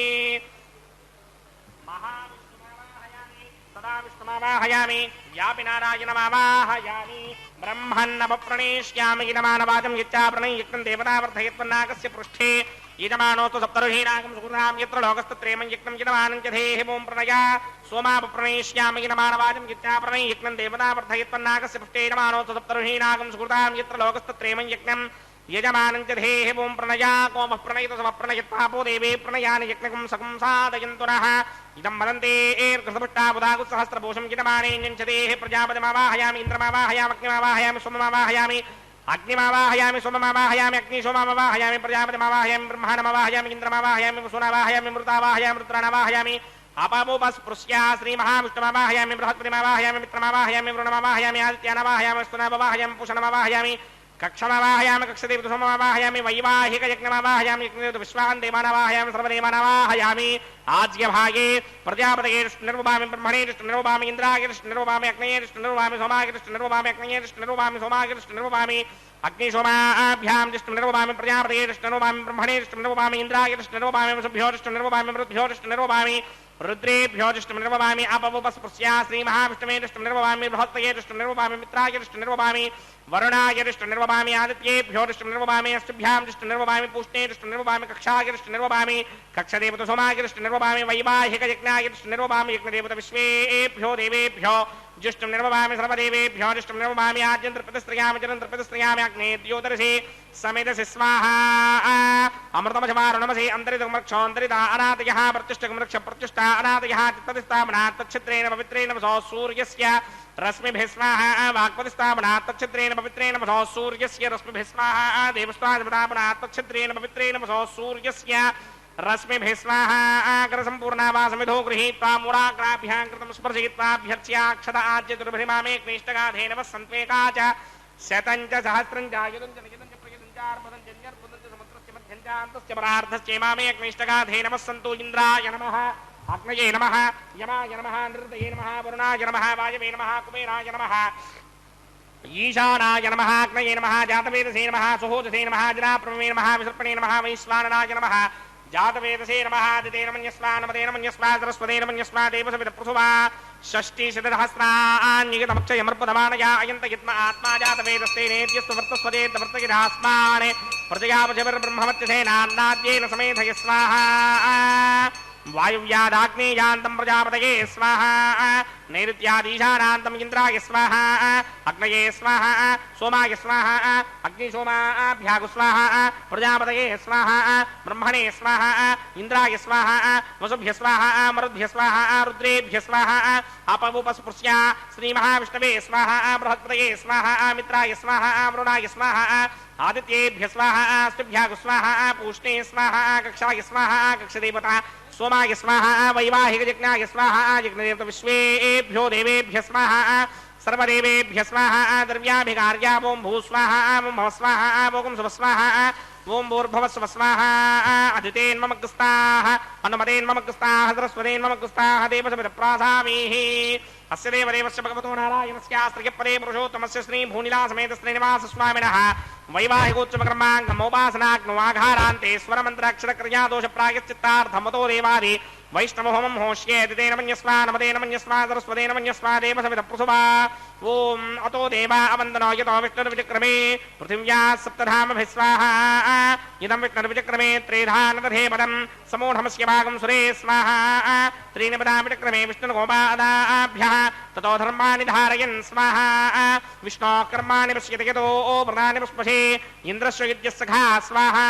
सदा विष्णुमावाहयामि यापि नारायणमावाहयामि ब्रह्मन्नवप्रणेष्यामि इदमानवाचं यच्चाप्रणय यज्ञं देवतावर्धयत्पन्नाकस्य पृष्ठे यजमानोऽस्तु सप्तर्षीणागं सुकृतां यत्र लोकस्तत्रेमं यज्ञं यजमानं च धेः ॐ प्रणया सोमापप्रणेष्यामि इदमानवाचं यच्चाप्रणय यज्ञं देवतावर्धयत्पन्नाकस्य पृष्ठे यजमानोऽस्तु सप्तर्षीणागं सुकृतां यत्र लोकस्तत्रेमं यज्ञं यजमानं च धेः ॐ प्रणया कोमः प्रणयितो समप्रणयत्पापो देवे प्रणयानि यज्ञकं सकं साधयन्तु नः इदं वदन्ते एर्कृतपुष्टाबुधागुत्सहस्रभूषं यजमाने ञ्चदेः प्रजापतिमावाहयामि इन्द्रमावाहयामि अग्निमावाहयामि सोममावाहयामि अग्निमावाहयामि सोममावाहयामि अग्निशोममावाहयामि प्रजापतिमावाहयामि ब्रह्माणमावाहयामि इन्द्रमावाहयामि वसुनावाहयामि मृतावाहयामि रुद्राणावाहयामि अपामुपस्पृश्य श्रीमहाविष्णुमावाहयामि बृहस्पतिमावाहयामि मित्रमावाहयामि वरुणमावाहयामि आदित्यानावाहयामि स्तुनावाहयामि पूषणमावाहयामि कक्षमावाहयामि कक्षदेवतसोममावाहयामि वैवाहिकयज्ञमावाहयामि यज्ञदेवविश्वान् देवानावाहयामि सर्वदेवानावाहयामि आज्यभागे प्रजापतये निर्वभामि ब्रह्मणे निर्वभामि इन्द्राय निर्वभामि अग्नये निर्वभामि सोमाय निर्वभामि अग्नये निर्वभामि सोमाय निर्वभामि अग्निशोमाभ्यां निर्वभामि प्रजापतये निर्वभामि ब्रह्मणे निर्वभामि इन्द्राय निर्वभामि वसुभ्यो निर्वभामि मृद्भ्यो निर्वभामि रुद्रेभ्यो निर्वभामि अपवपस्पृश्य श्रीमहाविष्णवे निर्वभामि बृहत्तये निर्वभामि मित्राय निर्वभामि वरुणाय निर्वभामि आदित्येभ्यो निर्वभामि अस्तुभ्यां निर्वभामि पूष्णे निर्वभामि कक्षाय निर्वभामि कक्षदेवत सोमाय निर्वभामि वैवाहिकयज्ञाय निर्वभामि यज्ञदेवत विश्वेभ्यो देवेभ्यो जुष्टं निर्वभामि सर्वदेवेभ्यो जुष्टं निर्वभामि आद्यन्त्रप्रतिस्त्रयामि जलन्त्रप्रतिस्त्रयामि अग्ने द्योतरसे समेतसि स्वाहा अमृतमशमारुणमसि अन्तरितमृक्षोऽन्तरिता अनादयः प्रत्युष्टकमृक्ष प्रत्युष्टा अनादयः चित्तदिस्तामनात् तच्छिद्रेण पवित्रेण वसो सूर्यस्य रश्मिभिः स्वाहा वाक्पतिस्तामनात् तच्छिद्रेण पवित्रेण वसो सूर्यस्य रश्मिभिः स्वाहा देवस्तामनात् तच्छिद्रेण पवित्रेण वसो सूर्यस्य रश्मिभिः स्वाहा करसम्पूर्णावासमिधो गृहीत्वा मूलाग्राभ्यां कृतं स्पर्शयित्वाभ्यर्च्याक्षत आज्यदुर्भरिमामे क्लिष्टगाधेन वस्सन्त्वेका च शतं च सहस्रं च आयुधं च नियतं च प्रयतं च अर्पदं च न्यर्पदं च समुद्रस्य मध्यं च अन्तस्य परार्धश्चेमामे क्लिष्टगाधेन वस्सन्तु इन्द्राय नमः अग्नये नमः यमाय नमः नृतये नमः वरुणाय नमः वायवे नमः कुबेराय नमः ईशानाय नमः अग्नये नमः जातवेदसे नमः सुहोदसे नमः जनाप्रमे नमः विसर्पणे नमः वैश्वानराय नमः जातवेदसे नमः आदितेन मन्यस्वा नमदेन मन्यस्वा सरस्वतेन मन्यस्वा देवसविदप्रसुवा षष्टिशतसहस्रान्यगतमक्षयमर्पदमानया अयन्त यत्म आत्मा जातवेदस्तेनेत्यस्तु वर्तस्वदेतवर्तयिधास्मान् प्रजयापशविर्ब्रह्मवत्यसेनान्नाद्येन समेधय स्वाहा वायुव्यादाग्नेयान्तं प्रजापतये स्वाहा नैऋत्यादीशानान्तं इन्द्राय स्वाहा अग्नये स्वाहा सोमाय स्वाहा अग्निशोमाभ्यागु स्वाहा प्रजापतये स्वाहा ब्रह्मणे स्वाहा इन्द्राय स्वाहा वसुभ्य स्वाहा मरुद्भ्य स्वाहा रुद्रेभ्य स्वाहा अपवुपस्पृश्य श्रीमहाविष्णवे स्वाहा बृहत्पतये स्वाहा मित्राय स्वाहा वरुणाय स्वाहा आदित्येभ्य स्वाहा स्तुभ्यागु स्वाहा पूष्णे स्वाहा कक्षाय स्वाहा कक्षदेवता सोमाय स्वाहा वैवाहिकयज्ञाय स्वाहा यज्ञदेवता विश्वेभ्यो देवेभ्यः स्वाहा सर्वदेवेभ्यः स्वाहा द्रव्याभिकार्या ओं भूस्वाहा ओं भवस्वाहा ओं सुवस्वाहा ओं भूर्भुवस्सुवः स्वाहा अदितेन्ममग्स्ताः अनुमतेन्ममग्स्ताः सरस्वतेन्ममग्स्ताः देवसमितप्रासामीः अस्य देवदेवस्य भगवतो नारायणस्यास्त्रियपदे पुरुषोत्तमस्य श्री भूनिलासमेत श्रीनिवासस्वामिनः वैवाहिकोच्चमकर्माङ्गमोपासनाग्नवाघारान्ते स्वरमन्त्राक्षरक्रियादोषप्रायश्चित्तार्थमतो देवादि वैष्णवोमं होष्येदितेन मन्यस्वा नमतेन मन्यस्वा सरस्वतेन मन्यस्वा देवसमितप्रसुवा ओम अतो देवा अवन्दनो यतो विष्णुर्विचक्रमे पृथिव्याः सप्तधामभिस्वाहा इदं विष्णुर्विचक्रमे त्रिधानदधे पदं समूढमस्य भागं सुरे स्वाहा त्रीणि पदानि विचक्रमे विष्णुर्गोपादाभ्यः ततो धर्माणि धारयन् स्वाहा विष्णोः कर्माणि पश्यति यतो व्रतानि पुष्पसे इन्द्रस्य यज्ञस्य सखा स्वाहा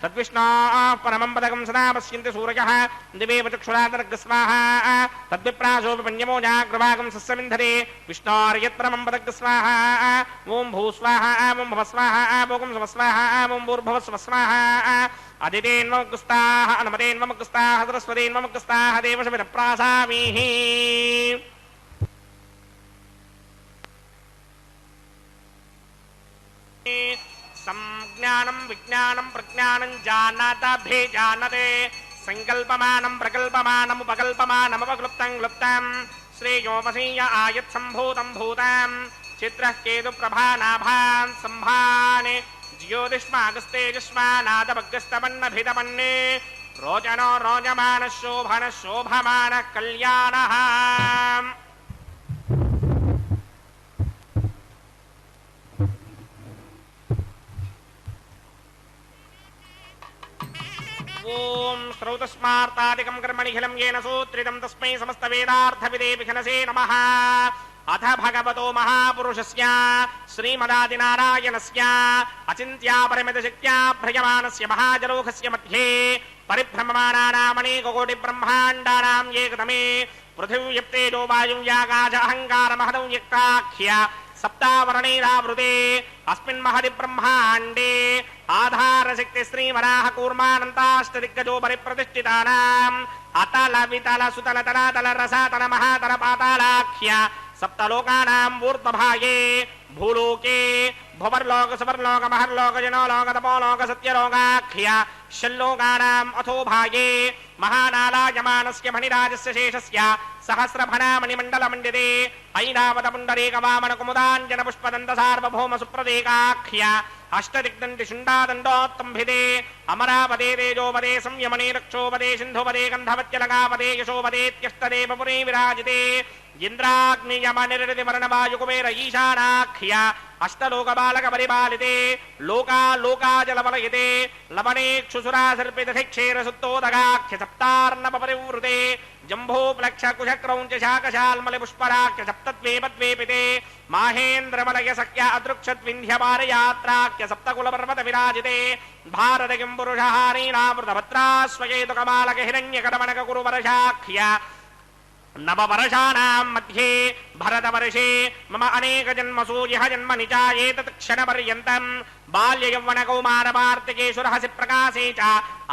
तद्विष्णोः परमं पदकं सदा पश्यन्ति सूरयः दिवे चक्षुरादर्ग स्वाहा तद्विप्रासोऽपिपन्यमो जाग्रभागं सस्यमिन्धते विष्णोर्यत्परमं पदक स्वाहा ओं भूस्वाहा ओं भवस्वाहा ओं सुवस्वाहा ओं भूर्भुवस्सुवस्वाहा अदितेन्ममग्स्ताः अनुमतेन्ममग्स्ताः सरस्वतेन्ममग्स्ताः देवसमितप्रासामीः संज्ञानं विज्ञानं प्रज्ञानं जानताभिजानते संकल्पमानं प्रकल्पमानं उपकल्पमानं उपक्लुप्तं क्लुप्तं श्रेयोपसीय आयत् सम्भूतं भूतं चित्रः केतु प्रभानाभान् सम्भाने ज्योतिष्मागस्तेजस्मानादभग्रस्तपन्नभितपन्ने रोचनो रोचमानः शोभनः शोभमानः कल्याणः ओम श्रौतस्मार्तादिकं कर्मणिखिलं येन सूत्रितं तस्मै समस्तवेदार्थविदे विघ्नसे नमः अथ भगवतो महापुरुषस्य श्रीमदादिनारायणस्य अचिन्त्यापरिमितशक्त्या भ्रयमानस्य महाजलोकस्य मध्ये परिभ्रममाणानामनेककोटिब्रह्माण्डानां एकदमे पृथिव्यप्तेजो वायुव्याकाश अहङ्कारमहदौ यक्ताख्य सप्तावरणैरावृते अस्मिन् महदि ब्रह्माण्डे आधारशक्ति श्रीवराह कूर्मानन्ताष्टदिग्गजो परिप्रतिष्ठितानाम् अतल वितल सुतल तलातल रसातल महातल पातालाख्य सप्तलोकानां ऊर्ध्वभागे भूलोके भुवर्लोक सुवर्लोक महर्लोक जनोलोक तपोलोक सत्यलोकाख्य षल्लोकानाम् अथो भागे महानालायमानस्य मणिराजस्य शेषस्य सहस्रफणामणिमण्डलमण्डिते ऐरावतपुण्डरीकवामनकुमुदाञ्जनपुष्पदन्त सार्वभौम सुप्रदेकाख्य अष्टदिग्दण्डि शुण्डादण्डोत्तम्भिते अमरावदे तेजोपदे संयमने रक्षोपदे सिन्धुपदे गन्धवत्यलगापदे यशोपदेत्यष्टदेवपुरे विराजिते इन्द्राग्नियमनिर्दिवर्णवायुकुबेर ईशानाख्य अष्टलोकबालकपरिपालिते लोकालोकाजलवलयिते लवणेक्षुसुरासर्पितधिक्षेरसुत्तोदगाख्य सप्तार्णवपरिवृते जम्भोप्लक्षकुशक्रौञ्च शाकशाल्मलिपुष्पराख्य सप्तद्वेपद्वेपिते माहेन्द्रमलय सख्य अदृक्षद्विन्ध्यपारयात्राख्य सप्तकुलपर्वत विराजिते भारतकिम्पुरुषहारीणामृतभद्रास्वयेतुकमालक हिरण्यकटमनककुरुवरशाख्य नववर्षाणां मध्ये भरतवर्षे मम अनेक जन्मसु यः जन्म निचायेतत् क्षणपर्यन्तं बाल्ययौवनकौमारवार्तिकेषु रहसि प्रकाशे च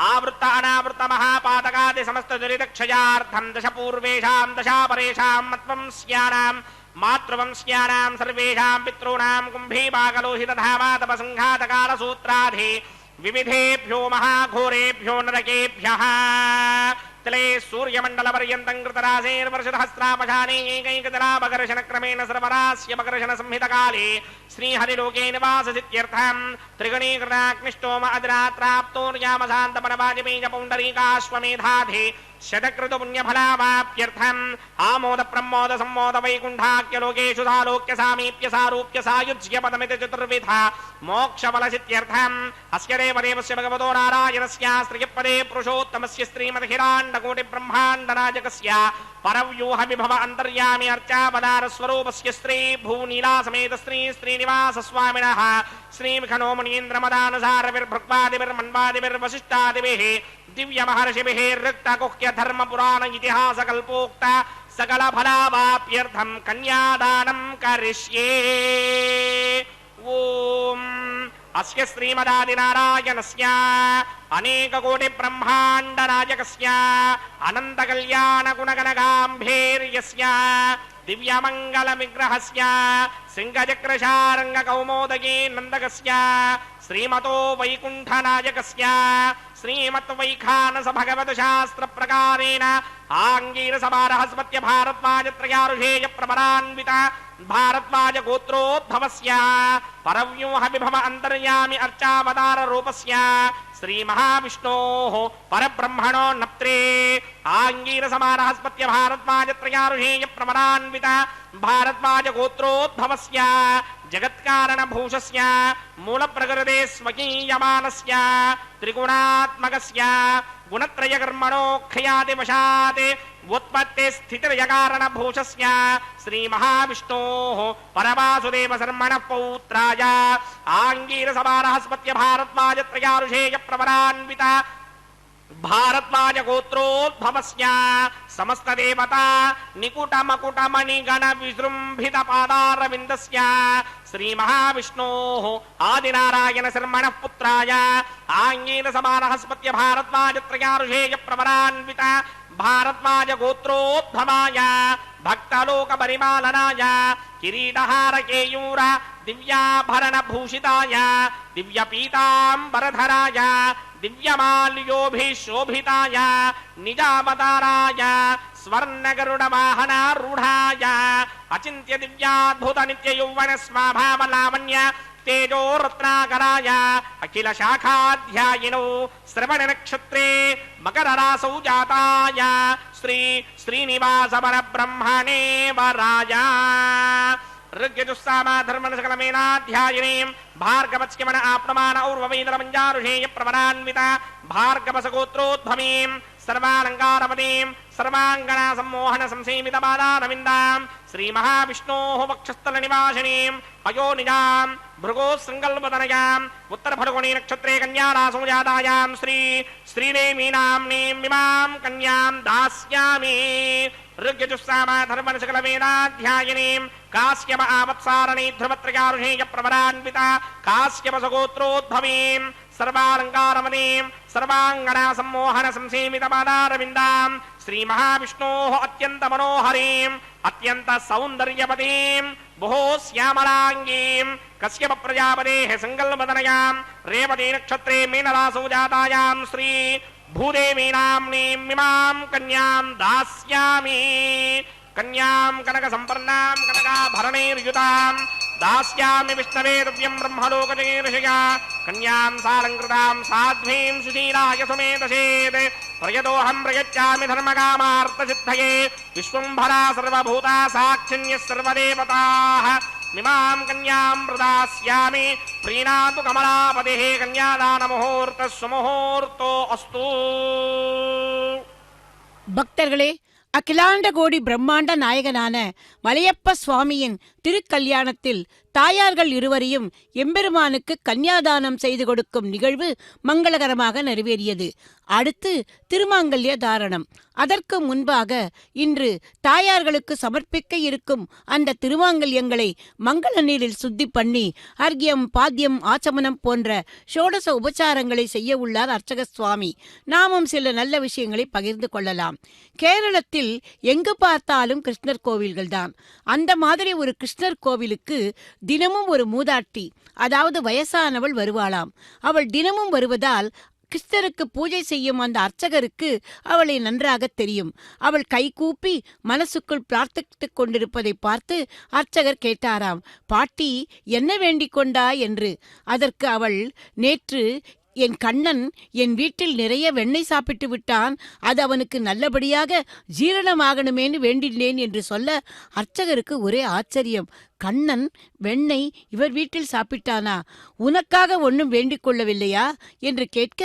आवृत्त अनावृत्त महापातकादि समस्त दुरितक्षयार्थं दश पूर्वेषां दशापरेषां मत्वंस्यानां मातृवंस्यानां सर्वेषां पितॄणां कुम्भीपाकलोहितधामातपसङ्घातकालसूत्राधि विविधेभ्यो महाघोरेभ्यो नरकेभ्यः तले सूर्यमण्डलपर्यन्तं कृतराशेर्वर्षसहस्रापशाने एकैकजलापकर्षणक्रमेण सर्वरास्यपकर्षणसंहितकाले श्रीहरिलोके निवाससित्यर्थं त्रिगणीकृताग्निष्टोम अद्रात्राप्तोर्यामशान्तपरवाजपेयपौण्डरीकाश्वमेधाधे शतकृतपुण्यफलावाप्यर्थम् आमोद प्रमोद सम्मोद वैकुण्ठाख्यलोकेषु सालोक्य सामीप्य सारूप्य सायुज्य पदमिति चतुर्विधा मोक्षफलसित्यर्थम् अस्य देवदेवस्य भगवतो नारायणस्य स्त्रियपदे पुरुषोत्तमस्य श्रीमद्हिराण्डकोटिब्रह्माण्डनायकस्य परव्यूह विभव अन्तर्यामि अर्चापदारस्वरूपस्य श्री भूनीलासमेत श्री श्रीनिवासस्वामिनः श्रीविखनो मुनीन्द्रमदानुसारविर्भृक्वादिभिर्मन्वादिभिर्वसिष्ठादिभिः दिव्य महर्षिभिः ऋक्तकुह्य धर्म पुराण इतिहास कल्पोक्त सकल फलावाप्यर्थं कन्यादानं करिष्ये। ओम अस्य श्रीमदादिनारायणस्य అనేకకోటి బ్రహ్మాండ నాయకస్య అనంత కళ్యాణ గుణగణగాంభీర్యస్య దివ్యమంగళ విగ్రహస్య సింగచక్రశారంగ కౌమోదగీ నందకస్య శ్రీమతో వైకుంఠ నాయకస్య శ్రీమత్ వైఖానస భగవత శాస్త్ర ప్రకారేణ ఆంగీరస బృహస్పత్య భారద్వాజ త్రయారుషేయ ప్రబలాన్విత భారద్వాజ గోత్రోద్భవస్య పరవ్యూహ విభవ అంతర్యామి అర్చావతార రూపస్య శ్రీ మహావిష్ణోః పరబ్రహ్మణో నప్త్రే ఆంగీరస బృహస్పత్య భారద్వాజ త్రయారుషేయ ప్రబలాన్విత భారద్వాజ గోత్రోద్భవస్య జగత్కారణ భూషస్య మూల ప్రకృతే స్వకీయమానస్య త్రిగుణాత్మకస్య గుణత్రయ కర్మణో క్షయాతి వశాత్ ఉత్పత్తి స్థితిరయకారణ భూషస్య శ్రీ మహావిష్ణోః పరవాసుదేవ శర్మణ పౌత్రాయ ఆంగీరస బృహస్పత్య భారద్వాజ త్రయారుషేయ ప్రవరాన్విత భారద్వాజ గోత్రోద్భవస్య సమస్త దేవతా నికుట మకుట మణిగణ విజృంభిత పాదారవిందస్య శ్రీ మహావిష్ణోః ఆదినారాయణ శర్మణ పుత్రాయ ఆంగీరస బృహస్పత్య భారద్వాజ త్రయారుషేయ ప్రవరాన్విత భారద్వాజ గోత్రోద్భవాయ భక్తలోక పరిపాలనాయ కిరీటహార కేయూర దివ్యాభరణ భూషితాయ దివ్య పీతాంబరధరాయ దివ్యమాల్యోభిశోభితాయ నిజావతారాయ స్వర్ణగరుడ వాహనారూఢాయ అచింత్య దివ్యాద్భుత నిత్య యౌవన స్వభావ లావణ్య తేజో రత్నాకరాయ అఖిల శాఖాధ్యాయినో శ్రవణ నక్షత్రే మకర రాసౌ జాతాయ శ్రీ శ్రీనివాస పరబ్రహ్మణే వరాయ ఋగ్యజుస్సామ ధర్మణ సకలమేనాధ్యాయినీం భార్గవత్స్యమన ఆప్నమాన ఔర్వవేదల మంజారుషేయ ప్రవరాన్విత భార్గవస గోత్రోద్భవీం సర్వాలంకారపదీం సర్వాంగనా సమ్మోహన సంసేమిత బాలారవిందాం శ్రీ మహావిష్ణోః వక్షస్థల నివాసినీం అయోనిజాం భృగో సంకల్పతనయాం ఉత్తర ఫల్గుణీ నక్షత్రే కన్యారాసో జాతాయాం శ్రీ శ్రీదేవీ నామ్నీం ఇమాం కన్యాం దాస్యామి ఋగ్యజుస్సామ ధర్మణ సకల వేదాధ్యాయినీం కాశ్యప ఆవత్సారణీ ధ్రువత్రయారుషేయ ప్రవరాన్విత కాశ్యప గోత్రోద్భవీం సర్వాలంకారమదీం సర్వాంగనా సమ్మోహన సంసేమిత పాదారవిందాం శ్రీ మహావిష్ణోః అత్యంత మనోహరీం అత్యంత సౌందర్యపదీం బహో శ్యామలాంగీం కశ్యప ప్రజాపతేః సంకల్పతనయాం రేవతీ నక్షత్రే మీనరాసౌ జాతాయాం శ్రీ భూదేవీ నామ్నీం ఇమాం కన్యాం దాస్యామి కన్యాం కనక సంపన్నాం కనకాభరణైర్యుతాం దాస్యామి విష్ణవే దివ్యం బ్రహ్మలోకజీర్షయా కన్యాం సాలంకృతాం సాధ్వీం సుశీలాయ సుమేధసేత్ ప్రయదోహం ప్రయచ్చామి ధర్మకామార్థసిద్ధయే విశ్వంభరా సర్వభూతా సాక్షిణ్యः సర్వదేవతాః మిమాం కన్యాం ప్రదాస్యామి ప్రీణాతు కమలాపతిః కన్యాదాన ముహూర్తః సుముహూర్తో అస్తు. பக்தர்களே, அகிலாண்ட கோடி பிரம்மாண்ட நாயகனான மலையப்ப சுவாமியின் திருக்கல்யாணத்தில் தாயார்கள் இருவரையும் எம்பெருமானுக்கு கன்யாதானம் செய்து கொடுக்கும் நிகழ்வு மங்களகரமாக நிறைவேறியது. அடுத்து திருமாங்கல்ய தாரணம். அதற்கு முன்பாக இன்று தாயார்களுக்கு சமர்ப்பிக்க இருக்கும் அந்த திருமாங்கல்யங்களை மங்கள நீரில் சுத்தி பண்ணி அர்க்கியம் பாத்தியம் ஆச்சமனம் போன்ற ஷோடச உபச்சாரங்களை செய்ய உள்ளார் அர்ச்சக சுவாமி. நாமும் சில நல்ல விஷயங்களை பகிர்ந்து கொள்ளலாம். கேரளத்தில் எங்கு பார்த்தாலும் கிருஷ்ணர் கோவில்கள்தான். அந்த மாதிரி ஒரு கிருஷ்ணர் கோவிலுக்கு தினமும் ஒரு மூதாட்டி, அதாவது வயசானவள் வருவாளாம். அவள் தினமும் வருவதால் கிருஷ்ணருக்கு பூஜை செய்யும் அந்த அர்ச்சகருக்கு அவளை நன்றாக தெரியும். அவள் கைகூப்பி மனசுக்குள் பிரார்த்தித்துக் கொண்டிருப்பதை பார்த்து அர்ச்சகர் கேட்டாராம், பாட்டி என்ன வேண்டிக் கொண்டாய் என்று. அதற்கு அவள், நேற்று என் கண்ணன் என் வீட்டில் நிறைய வெண்ணெய் சாப்பிட்டு விட்டான், அது அவனுக்கு நல்லபடியாக ஜீரணமாகணுமேனு வேண்டினேன் என்று சொல்ல அர்ச்சகருக்கு ஒரே ஆச்சரியம். கண்ணன் வெண்ணெய் இவர் வீட்டில் சாப்பிட்டானா? உனக்காக ஒன்றும் வேண்டிக் கொள்ளவில்லையா என்று கேட்க,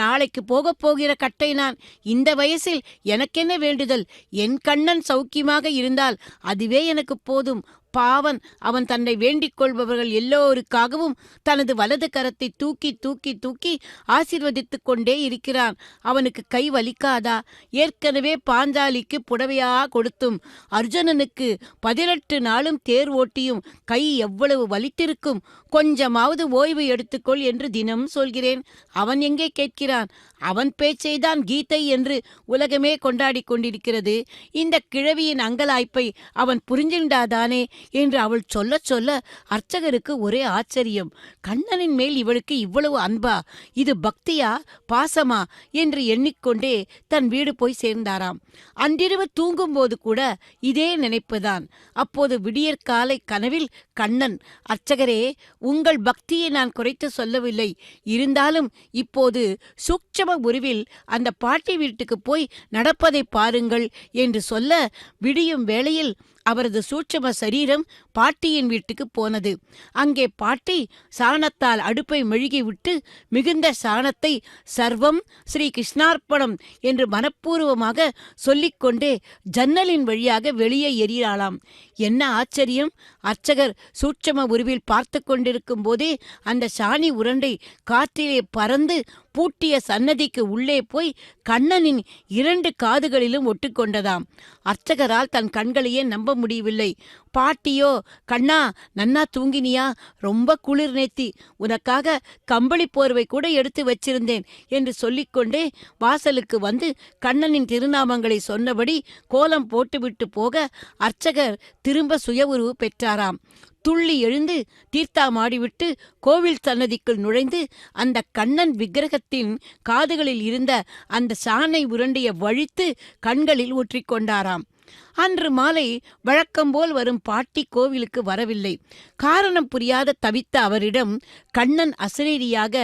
நாளைக்கு போகப் போகிற கட்டை நான், இந்த வயசில் எனக்கென்ன வேண்டுதல், என் கண்ணன் சௌக்கியமாக இருந்தால் அதுவே எனக்கு போதும், பாவன் அவன் தன்னை வேண்டிக் கொள்பவர்கள் எல்லோருக்காகவும் தனது வலது கரத்தை தூக்கி தூக்கி தூக்கி ஆசீர்வதித்துக் கொண்டே இருக்கிறான். அவனுக்கு கை வலிக்காதா? ஏற்கனவே பாஞ்சாலிக்கு புடவையா கொடுத்தும் அர்ஜுனனுக்கு 18 நாளும் தேர் ஓட்டியும் கை எவ்வளவு வலித்திருக்கும். கொஞ்சமாவது ஓய்வு எடுத்துக்கொள் என்று தினம் சொல்கிறேன். அவன் எங்கே கேட்கிறான்? அவன் பேச்சைதான் கீதை என்று உலகமே கொண்டாடி கொண்டிருக்கிறது. இந்த கிழவியின் அங்கலாய்ப்பை அவன் புரிஞ்சின்றாதானே என்று அவள் சொல்ல சொல்ல அர்ச்சகருக்கு ஒரே ஆச்சரியம். கண்ணனின் மேல் இவளுக்கு இவ்வளவு அன்பா? இது பக்தியா பாசமா என்று எண்ணிக்கொண்டே தன் வீடு போய் சேர்ந்தாராம். அன்றிரவு தூங்கும்போது கூட இதே நினைப்புதான். அப்போது விடியற்காலை கனவில் கண்ணன், அர்ச்சகரே, உங்கள் பக்தியை நான் குறைத்து சொல்லவில்லை. இருந்தாலும் இப்போது சூட்சம உருவில் அந்த பாட்டி வீட்டுக்கு போய் நடப்பதை பாருங்கள் என்று சொல்ல, விடியும் வேளையில் அவரது சூட்சம சரீரம் பாட்டியின் வீட்டுக்கு போனது. அங்கே பாட்டி சாணத்தால் அடுப்பை மெழுகிவிட்டு மிகுந்த சாணத்தை சர்வம் ஸ்ரீ கிருஷ்ணார்ப்பணம் என்று மனப்பூர்வமாக சொல்லிக்கொண்டே ஜன்னலின் வழியாக வெளியே எறிகிறாளாம். என்ன ஆச்சரியம்! அர்ச்சகர் சூட்சம உருவில் பார்த்து கொண்டிருக்கும் போதே அந்த சாணி உருண்டை காற்றிலே பறந்து பூட்டிய சன்னதிக்கு உள்ளே போய் கண்ணனின் 2 காதுகளிலும் ஒட்டுக்கொண்டதாம். அர்ச்சகரால் தன் கண்களையே நம்ப முடியவில்லை. பாட்டியோ, கண்ணா, நன்னா தூங்கினியா? ரொம்ப குளிர் நேத்தி, உனக்காக கம்பளி போர்வை கூட எடுத்து வச்சிருந்தேன் என்று சொல்லிக்கொண்டே வாசலுக்கு வந்து கண்ணனின் திருநாமங்களை சொன்னபடி கோலம் போட்டுவிட்டு போக அர்ச்சகர் திரும்ப சுய உருவு பெற்றாராம். துள்ளி எழுந்து தீர்த்தாமாடிவிட்டு கோவில் சன்னதிக்குள் நுழைந்து அந்த கண்ணன் விக்கிரகத்தின் காதுகளில் இருந்த அந்த சாணை உருண்டையை வழித்து கண்களில் ஊற்றிக்கொண்டாராம். அன்று மாலை வழக்கம்போல் வரும் பாட்டி கோவிலுக்கு வரவில்லை. காரணம் புரியாத தவித்த அவரிடம் கண்ணன் அசரீரியாக,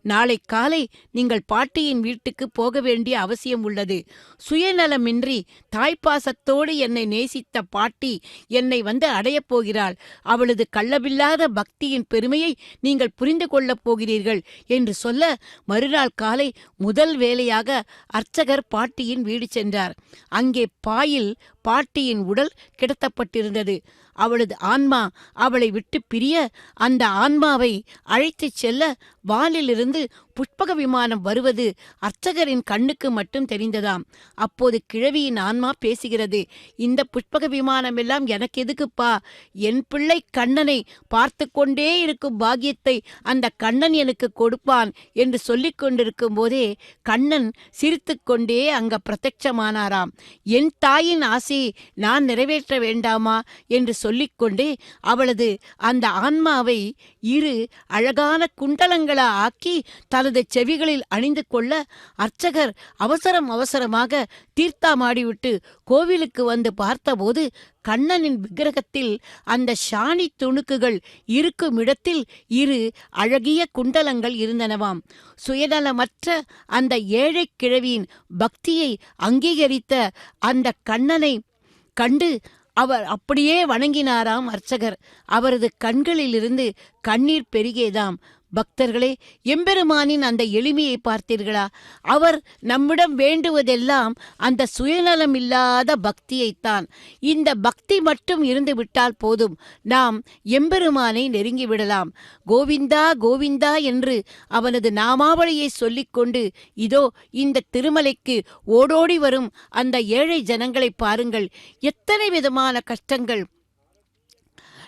நாளை காலை நீங்கள் பாட்டியின் வீட்டுக்கு போக வேண்டிய அவசியம் உள்ளது. சுயநலமின்றி தாய்ப்பாசத்தோடு என்னை நேசித்த பாட்டி என்னை வந்து அடையப் போகிறாள். அவளது கள்ளவில்லாத பக்தியின் பெருமையை நீங்கள் புரிந்து கொள்ளப் போகிறீர்கள் என்று சொல்ல, மறுநாள் காலை முதல் வேளையாக அர்ச்சகர் பாட்டியின் வீடு சென்றார். அங்கே பாயில் பாட்டியின் உடல் கிடத்தப்பட்டிருந்தது. அவளது ஆன்மா அவளை விட்டு பிரிய அந்த ஆன்மாவை அழைத்துச் செல்ல வானிலிருந்து புஷ்பக விமானம் வருவது அர்ச்சகரின் கண்ணுக்கு மட்டும் தெரிந்ததாம். அப்போது கிழவியின் ஆன்மா பேசுகிறது. இந்த புஷ்பக விமானம் எல்லாம் எனக்கு எதுக்குப்பா? என் பிள்ளை கண்ணனை பார்த்து கொண்டே இருக்கும் பாக்கியத்தை அந்த கண்ணன் எனக்கு கொடுப்பான் என்று சொல்லிக் கொண்டிருக்கும் போதே கண்ணன் சிரித்து கொண்டே அங்க பிரத்யட்சமானாராம். என் தாயின் ஆசையை நான் நிறைவேற்ற வேண்டாமா என்று சொல்லிக்கொண்டே அவளது அந்த ஆன்மாவை 2 அழகான குண்டலங்களா ஆக்கி தனது செவிகளில் அணிந்து கொள்ள அர்ச்சகர் அவசரமாக தீர்த்தாமாடிவிட்டு கோவிலுக்கு வந்து பார்த்தபோது கண்ணனின் விக்கிரகத்தில் அந்த சாணி துணுக்குகள் இருக்கும் இடத்தில் 2 அழகிய குண்டலங்கள் இருந்தனவாம். சுயநலமற்ற அந்த ஏழை கிழவியின் பக்தியை அங்கீகரித்த அந்த கண்ணனை கண்டு அவர் அப்படியே வணங்கினாராம் அர்ச்சகர். அவரது கண்களிலிருந்து கண்ணீர் பெருகியதாம். பக்தர்களே, எம்பெருமானின் அந்த எளிமையை பார்த்தீர்களா? அவர் நம்மிடம் வேண்டுவதெல்லாம் அந்த சுயநலம் இல்லாத பக்தியைத்தான். இந்த பக்தி மட்டும் இருந்து விட்டால் போதும், நாம் எம்பெருமானை நெருங்கிவிடலாம். கோவிந்தா கோவிந்தா என்று அவனது நாமாவளியை சொல்லிக்கொண்டு இதோ இந்த திருமலைக்கு ஓடோடி வரும் அந்த ஏழை ஜனங்களை பாருங்கள். எத்தனை விதமான கஷ்டங்கள்!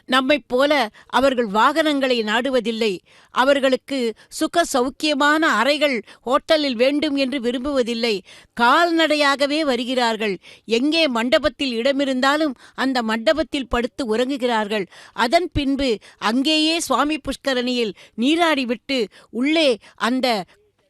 நம்மைப் போல அவர்கள் வாகனங்களை நாடுவதில்லை. அவர்களுக்கு சுக சௌக்கியமான அறைகள் ஹோட்டலில் வேண்டும் என்று விரும்புவதில்லை. கால்நடையாகவே வருகிறார்கள். எங்கே மண்டபத்தில் இடமிருந்தாலும் அந்த மண்டபத்தில் படுத்து உறங்குகிறார்கள். அதன் பின்பு அங்கேயே சுவாமி புஷ்கரணியில் நீராடிவிட்டு உள்ளே அந்த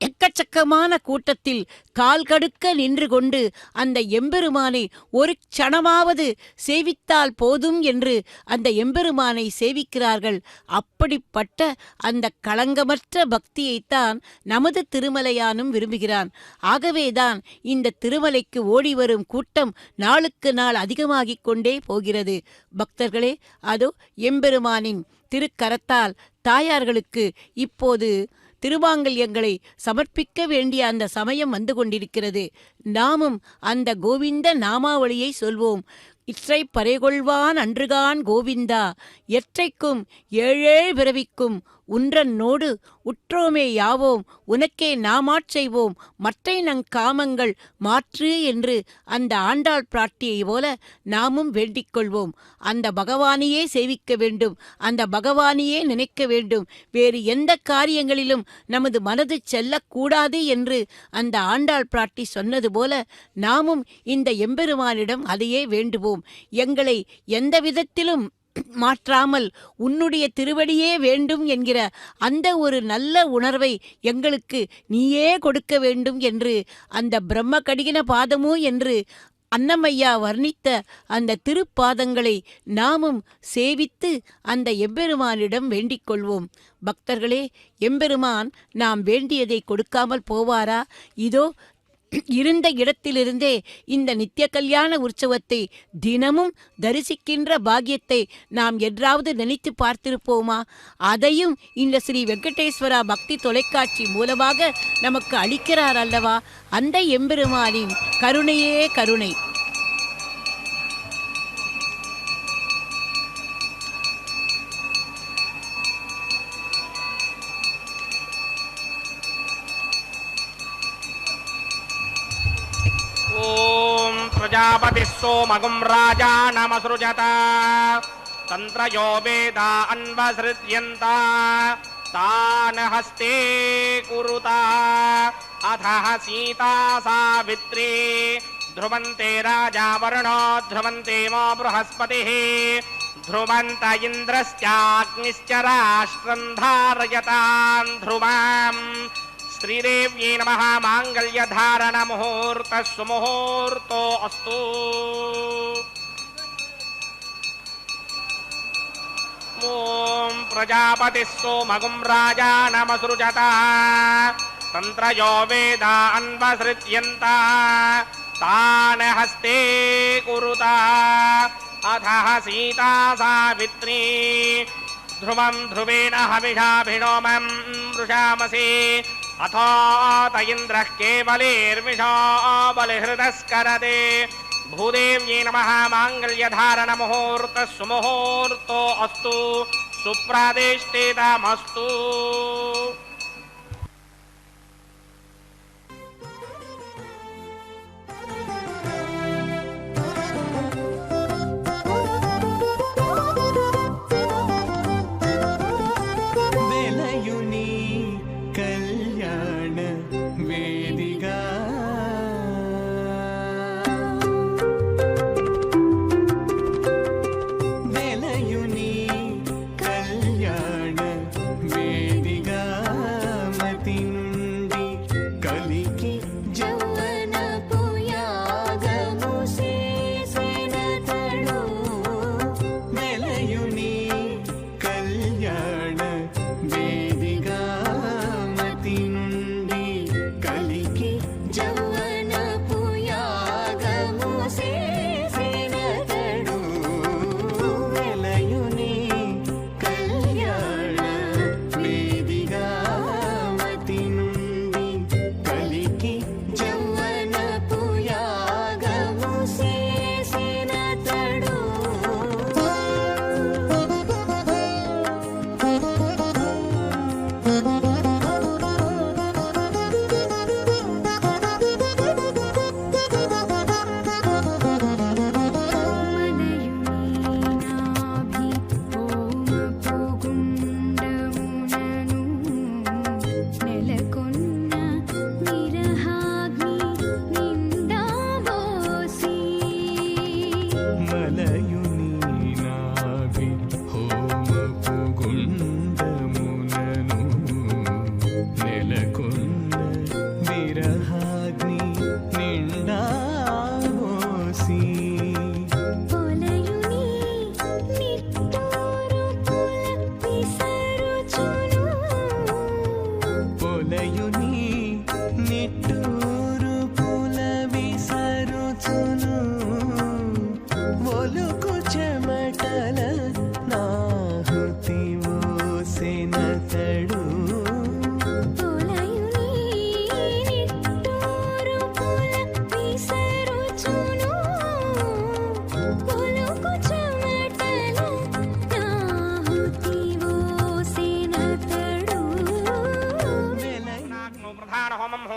எக்கச்சக்கமான கூட்டத்தில் கால் கடுக்க நின்று கொண்டு அந்த எம்பெருமானை ஒரு க்ஷணமாவது சேவித்தால் போதும் என்று அந்த எம்பெருமானை சேவிக்கிறார்கள். அப்படிப்பட்ட அந்த களங்கமற்ற பக்தியைத்தான் நமது திருமலையானும் விரும்புகிறான். ஆகவேதான் இந்த திருமலைக்கு ஓடி வரும் கூட்டம் நாளுக்கு நாள் அதிகமாகிக் கொண்டே போகிறது. பக்தர்களே, அதோ எம்பெருமானின் திருக்கரத்தால் தாயார்களுக்கு இப்போது திருமாங்கல்யங்களை சமர்ப்பிக்க வேண்டிய அந்த சமயம் வந்து கொண்டிருக்கிறது. நாமும் அந்த கோவிந்த நாமாவளியை சொல்வோம். இற்றை பறைகொள்வான் அன்றுகான் கோவிந்தா எற்றைக்கும் ஏழேழ் பிறவிக்கும் உன்றன்னோடு உற்றோமே யாவோம் உனக்கே நாமாட் செய்வோம் மற்றை காமங்கள் மாற்று என்று அந்த ஆண்டாள் பிராட்டியை போல நாமும் வேண்டிக் கொள்வோம். அந்த பகவானையே சேவிக்க வேண்டும், அந்த பகவானையே நினைக்க வேண்டும், வேறு எந்த காரியங்களிலும் நமது மனது செல்லக்கூடாது என்று அந்த ஆண்டாள் பிராட்டி சொன்னது போல நாமும் இந்த எம்பெருமானிடம் அதையே வேண்டுவோம். எங்களை எந்த விதத்திலும் மாற்றாமல் உன்னுடைய திருவடியே வேண்டும் என்கிற அந்த ஒரு நல்ல உணர்வை எங்களுக்கு நீயே கொடுக்க வேண்டும் என்று அந்த பிரம்ம கடிகின பாதமோ என்று அன்னமையா வர்ணித்த அந்த திருப்பாதங்களை நாமும் சேவித்து அந்த எம்பெருமானிடம் வேண்டிக் கொள்வோம். பக்தர்களே, எம்பெருமான் நாம் வேண்டியதை கொடுக்காமல் போவாரா? இதோ இருந்த இடத்திலிருந்தே இந்த நித்திய கல்யாண உற்சவத்தை தினமும் தரிசிக்கின்ற பாக்கியத்தை நாம் என்றாவது நினைத்து பார்த்திருப்போமா? அதையும் இந்த ஸ்ரீ வெங்கடேஸ்வரா பக்தி தொலைக்காட்சி மூலமாக நமக்கு அளிக்கிறார் அல்லவா? அந்த எம்பெருமானின் கருணையே கருணை. ॐ प्रजापतिः सोमगुं राजानमसृजत तन्त्रयो वेदा अन्वसृज्यन्ता तान् हस्ते कुरुता अथः सीता सावित्री ध्रुवन्ते राजा वरुणो ध्रुवन्ते मो बृहस्पतिः ध्रुवन्त इन्द्रश्चाग्निश्च राष्ट्रं धारयतान् ध्रुवाम् श्रीदेव्यै नमः माङ्गल्यधारण मुहूर्तः सुमुहूर्तो अस्तु ॐ प्रजापतिः सोमगुं राजानमसृजत तन्त्रयो वेदा अन्वसृज्यन्ता तान् हस्ते कुरुता अथः सीता सावित्री ध्रुवं ध्रुवेण हविषाभिनोमं वृषामसि अथो त इन्द्रः केवलेर्विषो बलिहृदस्करते भूदेव्यै नमः माङ्गल्यधारण मुहूर्तः सुमुहूर्तो अस्तु सुप्रादिष्टेतमस्तु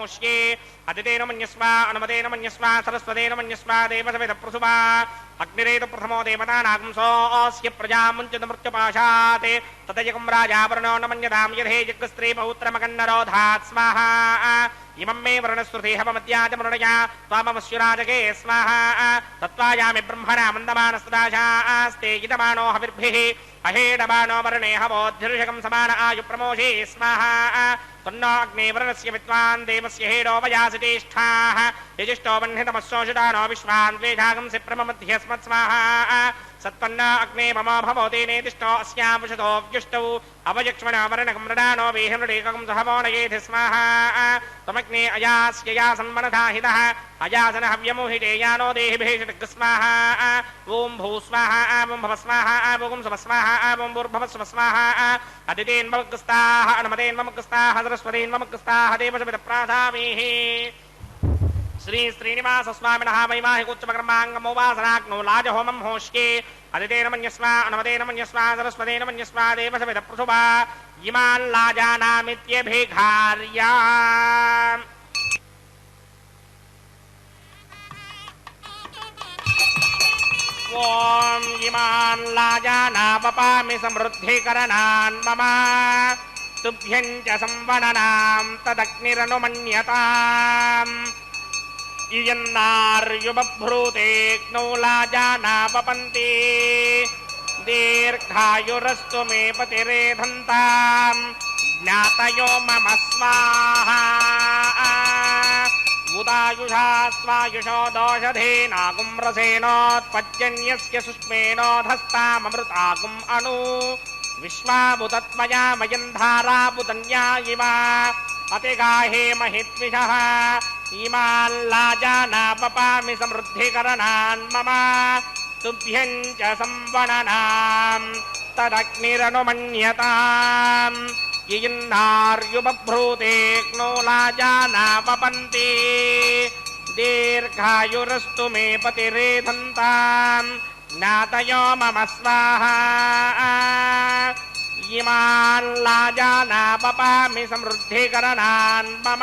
मह्मोष्ये अदितेन मन्यस्व अनुमतेन मन्यस्व सरस्वतेन मन्यस्व देवसविध प्रसुवा अग्निरेतु प्रथमो देवतानागुंसोऽस्य प्रजामुञ्चितमृत्युपाशात् तदयकं राजावरणो न मन्यतां यधे जगस्त्री पौत्रमकन्नरोधात् स्वाहा इमं मे वरुणश्रुते हवमद्याजमरुणया त्वामवस्युराजके स्वाहा तत्त्वायामि ब्रह्मणा मन्दमानस्तदाशास्ते यजमानो हविर्भिः अहेडमानो वरुणे हवोद्धिर्षकं समान आयुप्रमोषे स्वाहा तन्नो अग्ने वरुणस्य विद्वान् देवस्य हेडो वयासितेष्ठाः यजिष्ठो वह्नितमस्सोषुतानो विश्वान् द्वेषागं सिप्रमध्यस्मत् स्वाहा सत्पन्न अग्ने मम भवो तेनेतिष्ठो अस्यां वशतो व्युष्टौ अवयक्ष्मण वरणकं मृडानो वेहमृडेकं सहवोनयेति स्वाहा त्वमग्ने अयास्य यासन्मनथा हितः अयासन हव्यमोहिते यानो देहिभेषटक स्वाहा ॐ भू स्वाहा ॐ भव स्वाहा ॐ सव स्वाहा ॐ भूर्भव स्व स्वाहा अदितेन्वमग्स्ताः अनुमतेन्वमग्स्ताः सरस्वतीन्वमग्स्ताः देवसविदप्राधामीः श्री श्रीनिवास स्वामिनः वैवाहिकोच्चमकर्माङ्गमोवासनाग्नो लाजहोमं होष्ये अदितेन मन्यस्व अनुमतेन मन्यस्व सरस्वतेन मन्यस्व देवसविदप्रसुवा इमान् लाजानामित्यभिघार्या ॐ इमान् लाजानावपामि समृद्धिकरणान् मम तुभ्यं च संवननां तदग्निरनुमन्यताम् इयन्नार्युबभ्रूतेऽग्नौ लाजानावपन्ति दीर्घायुरस्तु मे पतिरेधन्ताम् ज्ञातयो मम स्वाहा उदायुषा स्वायुषो दोषधेनागुं रसेनोत्पद्यन्यस्य सुष्मेनोधस्ताममृतागुम् अणु विश्वाबुतत्मया मयन्धाराबुतन्या इव अतिगाहे महित्विषः इमान् लाजानावपामि समृद्धिकरणान् मम तुभ्यं च संवननां तदग्निरनुमन्यताम् इयन्नार्युबभ्रूतेऽग्नौ लाजानावपन्ति दीर्घायुरस्तु मे पतिरेधन्ताम् ज्ञातयो मम स्वाहा इमान् लाजानावपामि समृद्धिकरणान् मम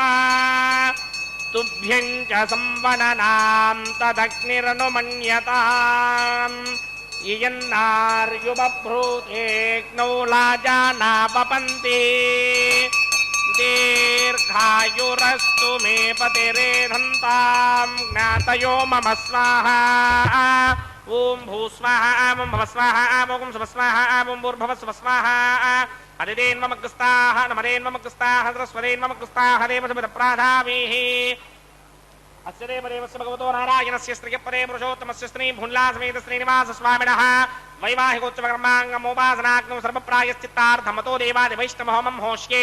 तुभ्यं च संवननां तदग्निरनुमन्यताम् इयन्नार्युबभ्रूतेऽग्नौ लाजानावपन्ति दीर्घायुरस्तु मे पतिरेधन्ताम् ज्ञातयो मम स्वाहा ॐ भू स्वाहा ॐ भव स्वाहा ॐ सव स्वाहा ॐ भूर्भुवः स्वः स्वाहा अदितेन्वमग्स्ताः नमरेन्वमग्स्ताः सरस्वतेन्वमग्स्ताः देवसविदप्राधामीः अस्य देवदेवस्य भगवतो नारायणस्य स्त्रियपदे पुरुषोत्तमस्य स्त्री भून्लासमेत श्रीनिवास स्वामिनः वैवाहिकोच्चमकर्माङ्गमोपासनाग्नौ सर्वप्रायश्चित्तार्थमतो देवादिवैष्णवहोमं होष्ये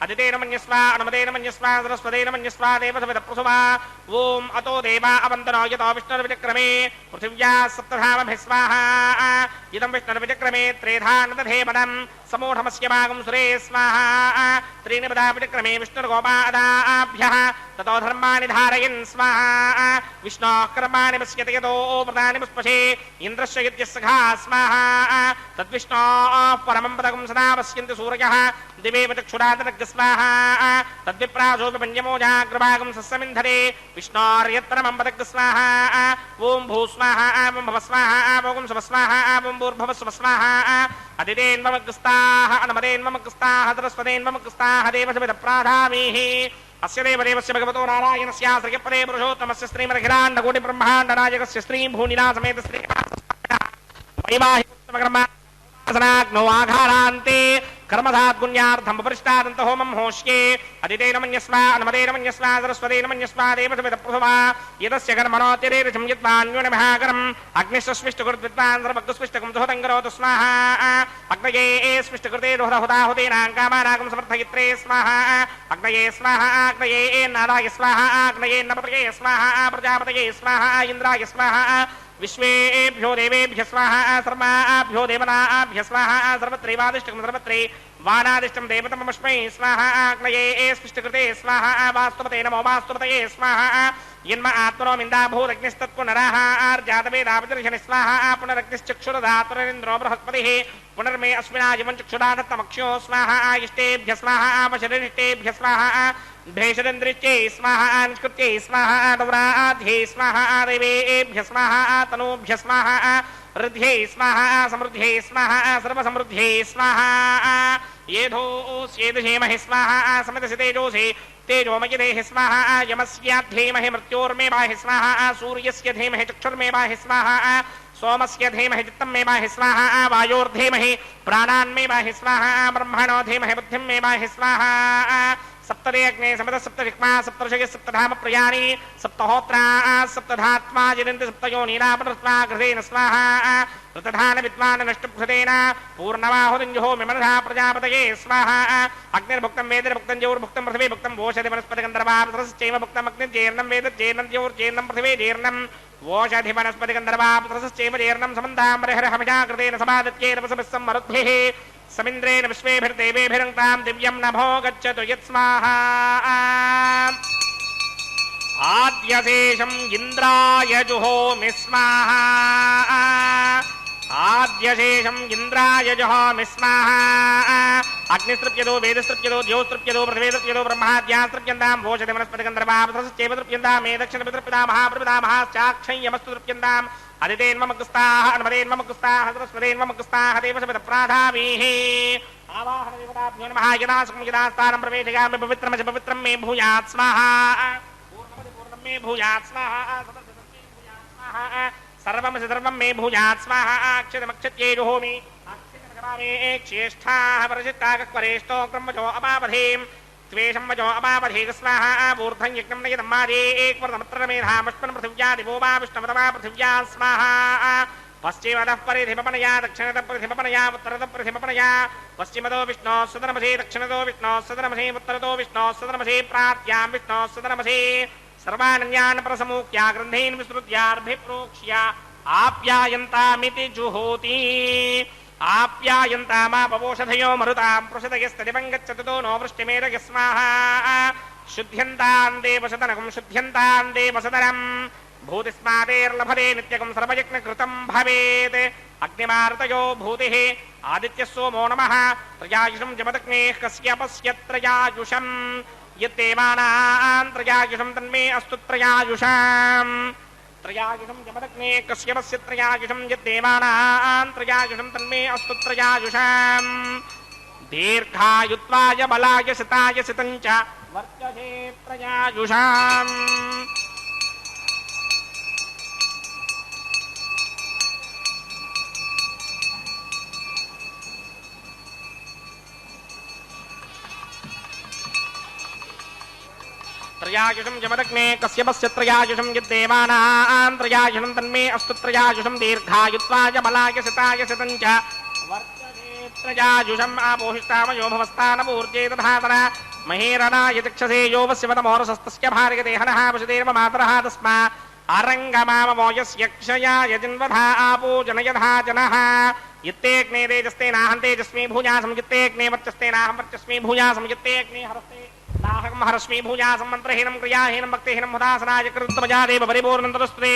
अदितेन मन्यस्व अनुमतेन मन्यस्व सरस्वतेन मन्यस्व देवसविदप्रसुवा ॐ अतो देवा अवन्तनो यतो विष्णुर्विचक्रमे पृथिव्याः सप्तधामभिः स्वाहा इदं विष्णुर्विचक्रमे त्रेधा नदधेमदं समूढमस्य भागं सुरे स्वाहा त्रीणि पदा विचक्रमे विष्णुर्गोपादाभ्यः ततो धर्माणि धारयन् स्वाहा विष्णोः कर्माणि पश्यति यतो व्रतानि पुष्पशे इन्द्रस्य यज्ञस्सखा स्वाहा तद्विष्णोः परमं पदकं सदा पश्यन्ति सूर्यः दिवेव चक्षुरातनग् स्वाहा तद्विप्रासोऽपि पञ्चमोजाग्रभागं सस्यमिन्धरे विष्णोर्यत्परमं पदग् स्वाहा ॐ भू स्वाहा ॐ भव स्वाहा ॐ सव स्वाहा ॐ भूर्भुवः स्वः स्वाहा अदितेन्वमग्स्ताः अनुमतेन्वमग्स्ताः सरस्वतेन्वमग्स्ताः देवसविदप्राधामीः अस्य देवदेवस्य भगवतो नारायणस्य श्रीयपदे पुरुषोत्तमस्य श्रीमदखिलाण्डकोटिब्रह्माण्डनायकस्य श्रीं भूनिलासमेत श्री वैवाहिकोत्तमकर्माग्नौ आघारान्ते कर्मधात्पुण्यार्थं उपरिष्टादन्त होमं होष्ये अदितेन मन्यस्व अनुमतेन मन्यस्व सरस्वतेन मन्यस्व देवसविदप्रसुवा यदस्य कर्मणोऽतिरेरिचं यद्वान्योनमहाकरम् अग्निश्वस्मिष्टकृद्विद्वान् सर्वज्ञस्मिष्टकं सुहतं करोतु स्वाहा अग्नये स्मिष्टकृते दोहरहुताहुतेनां कामानागं समर्थयित्रे स्वाहा अग्नये स्वाहा अग्नये नाराय स्वाहा अग्नये नपतये स्वाहा प्रजापतये स्वाहा इन्द्राय स्वाहा विश्वेभ्यो देवेभ्यः स्वाहा सर्वाभ्यो देवताभ्यः स्वाहा सर्वत्रैवादिष्टकं सर्वत्रै वानादिष्टं देवतमस्मै स्वाहा अग्नये स्पृष्टकृते स्वाहा वास्तुपते नमो वास्तुपतये स्वाहा यन्म आत्मनो मिन्दाभूदग्निस्तत्पुनरः आर्जातवेदावतिर्षणि स्वाहा पुनरग्निश्चक्षुरधातुरिन्द्रो बृहस्पतिः पुनर्मे अस्मिनाजीवं चक्षुराधत्तमक्षो स्वाहा इष्टेभ्यः स्वाहा शरीरिष्टेभ्यः स्वाहा भेषदन्द्रिच्यै स्वाहा निष्कृत्यै स्वाहा दौराध्ये स्वाहा देवेभ्य स्वाहा तनूभ्य स्वाहा ऋध्ये स्वाहा समृद्ध्ये स्वाहा सर्वसमृद्ध्ये स्वाहा येधोस्येदधीमहि स्वाहा समितस्य तेजोषि तेजोमयि देहि स्वाहा यमस्याद्धीमहि मृत्योर्मे बाहि स्वाहा सूर्यस्य धीमहि चक्षुर्मे बाहि स्वाहा सोमस्य धीमहि चित्तं मे बाहि स्वाहा वायोर्धीमहि प्राणान्मे बाहि स्वाहा ब्रह्मणो धीमहि बुद्धिं मे बाहि स्वाहा सप्तदे अग्ने समित सप्तविक्मा सप्तर्षय सप्तधाम प्रयाणि सप्तहोत्रा सप्तधात्मा जिनन्ति सप्तयो नीलापनस्वा घृतेन स्वाहा ऋतधान विद्वान् नष्टभृतेन पूर्णमाहुतिञ्जुहो मिमनधा प्रजापतये स्वाहा अग्निर्भुक्तं वेदिर्भुक्तं ज्योर्भुक्तं पृथिवी भुक्तं वोषधि वनस्पतिगन्धर्वापत्रश्चैव भुक्तं अग्निर्जेर्णं वेदज्जेर्णं ज्योर्जेर्णं पृथिवी जेर्णं वोषधि वनस्पतिगन्धर्वापत्रश्चैव जेर्णं समन्ताम्बरिहरहमिषा कृतेन समादित्यैरवसमिस्सं मरुद्भिः समिन्द्रेण विश्वेभिर्देवेभिरङ्क्तां दिव्यं नभो गच्छतु यत्स्वाहा आद्यशेषम् इन्द्राय जुहोमि स्वाहा आद्यशेषम् इन्द्राय जुहोमि स्वाहा अग्निस्तृप्यतो वेदस्तृप्यतो द्योस्तृप्यतो पृथिवीस्तृप्यतो ब्रह्माद्यास्तृप्यन्तां वोषधि वनस्पतिगन्धर्वापत्रश्चैव तृप्यन्तां मे दक्षिणपितृपितामहा प्रपितामहाश्चाक्षय्यमस्तु तृप्यन्ताम् अदितेन्ममकुस्ताः अन्मदेन्ममकुस्ताः सरस्वतेन्ममकुस्ताः देवसमितप्राधावीः आवाहनदेवताभ्यो नमः यदा सुखं यदा स्थानं प्रवेशयामि पवित्रमच पवित्रं मे भूयात् स्वाहा पूर्णं मे भूयात् स्वाहा सर्वमसि सर्वं मे भूयात् स्वाहा अक्षतमक्षत्ये जुहोमि अक्षतमकरामे ज्येष्ठाः परिचित्ताः वरेष्ठो ब्रह्मजो अपावधेम् त्वेषं वजो अपावधेक स्वाहा ऊर्ध्वं यज्ञं नयतं मादे एकवर्तमत्र मेधामश्वन् पृथिव्या दिवो वा विष्णवतमा पृथिव्या स्वाहा पश्चिमतः परिधिमपनया दक्षिणतः परिधिमपनया उत्तरतः परिधिमपनया पश्चिमतो विष्णोः सदनमसे दक्षिणतो विष्णोः सदनमसे उत्तरतो विष्णोः सदनमसे प्राप्त्यां विष्णोः सदनमसे सर्वानन्यान् प्रसमूक्या ग्रन्थेन विस्तृत्यार्भिप्रोक्ष्य आप्यायन्तामिति जुहोति आप्यायन्तामापवोषधयो मरुतां पृषदयस्तदिवं गच्छतो नो वृष्टिमेरय स्वाहा शुद्ध्यन्तां देवसदनकं शुद्ध्यन्तां देवसदनम् भूतिस्मादेर्लभते नित्यकं सर्वयज्ञकृतं भवेत् अग्निमार्तयो भूतिः आदित्यः सोमो नमः त्रयायुषं जमदग्नेः कस्यपस्य त्रयायुषम् यत्तेवानां त्रयायुषं तन्मे अस्तु त्रयायुषाम् त्रयायुषं जमदग्ने कश्यपस्य त्रयायुषं यद्देवानां त्रयायुषं तन्मे अस्तु त्रयायुषाम् दीर्घायुत्वाय बलाय सिताय सितं च वर्तते त्रयायुषाम् त्रयायुषं जमदग्ने कश्यपस्य त्रयायुषं यद्देवानां त्रयायुषं तन्मे अस्तु त्रयायुषं दीर्घायुत्वाय बलाय सिताय सितं च वर्तते त्रयायुषम् आपोहिष्टामयो भवस्तानमूर्जे दधातन महेरणाय दिक्षसे यो वस्यवतमोरसस्तस्य भार्यते हनः वसुदेव मातरः तस्मा अरङ्गमामवो यस्यक्षयाय जिन्वधा आपो जनयधा जनः यत्तेऽग्ने तेजस्तेनाहं तेजस्मी भूयासं यत्तेऽग्ने वर्चस्तेनाहं वर्चस्मी भूयासं यत्तेऽग्ने हरस्ते नाहं हरस्मी भूयासं मन्त्रहीनं क्रियाहीनं भक्तिहीनं हुदासनाय कृतमजादेव परिपूर्णन्तरस्ते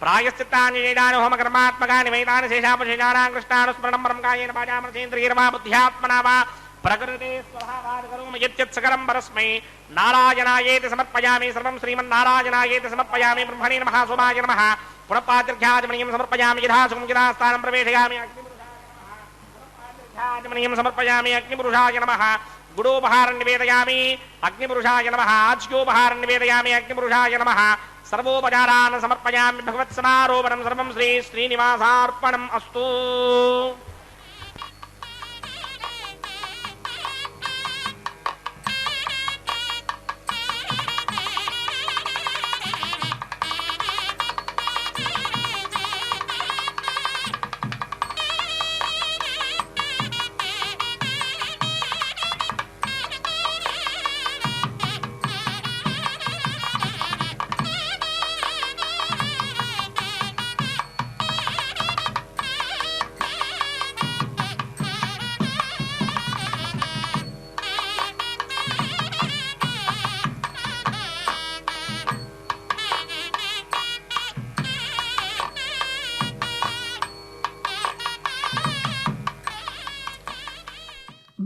प्रायश्चित्तानि होमकर्मात्मकानि वैतानि शेषापशेषाणां कृष्णानुस्मरणं परं कायेन वाचामनसेन्द्रियेण वा बुद्ध्यात्मना वा प्रकृते स्वभावात् करोमि यत् सकलं परस्मै नारायणायेति समर्पयामि सर्वं श्रीमन्नारायणायेति समर्पयामि ब्रह्मणे नमः सोमाय नमः पुनः पातिर्घ्याजमनीयं समर्पयामि यथा सुखं यथा स्थानं प्रवेशयामि अग्निपुरुषाय समर्पयामि अग्निपुरुषाय नमः गुडोपहारं निवेदयामि अग्निपुरुषाय नमः आज्योपहारं निवेदयामि अग्निपुरुषाय नमः सर्वोपचारान् समर्पयामि भगवत्समारोपणं सर्वं श्री श्रीनिवासार्पणम् अस्तु।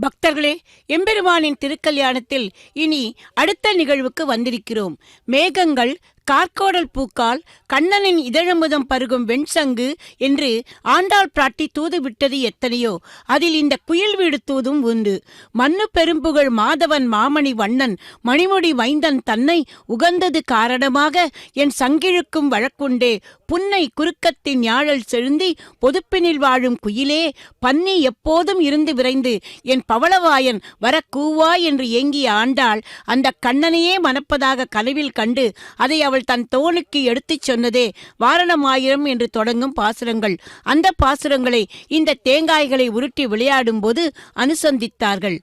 பக்தர்களே, எம்பெருமானின் திருக்கல்யாணத்தில் இனி அடுத்த நிகழ்வுக்கு வந்திருக்கிறோம். மேகங்கள் கார்கோடல் பூக்கால் கண்ணனின் இதழமுதம் பருகும் வெண்சங்கு என்று ஆண்டாள் பிராட்டி தூது விட்டது எத்தனையோ, அதில் இந்த குயில் வீடு தூதும் உண்டு. மண்ணு பெரும்புகழ் மாதவன் மாமணி வண்ணன் மணிமுடி வைந்தன் தன்னை உகந்தது காரணமாக என் சங்கிழுக்கும் வழக்குண்டே புன்னை குறுக்கத்தின் யாழல் செழுந்தி பொதுப்பினில் வாழும் குயிலே பன்னி எப்போதும் இருந்து விரைந்து என் பவளவாயன் வர கூவா என்று ஏங்கிய ஆண்டாள் அந்த கண்ணனையே மணப்பதாக கனவில் கண்டு அதை அவள் தன் தோளுக்கு எடுத்துச் சொன்னதே வாரணமாயிரம் என்று தொடங்கும் பாசுரங்கள். அந்த பாசுரங்களை இந்த தேங்காய்களை உருட்டி விளையாடும் போது அனுசந்தித்தார்கள்.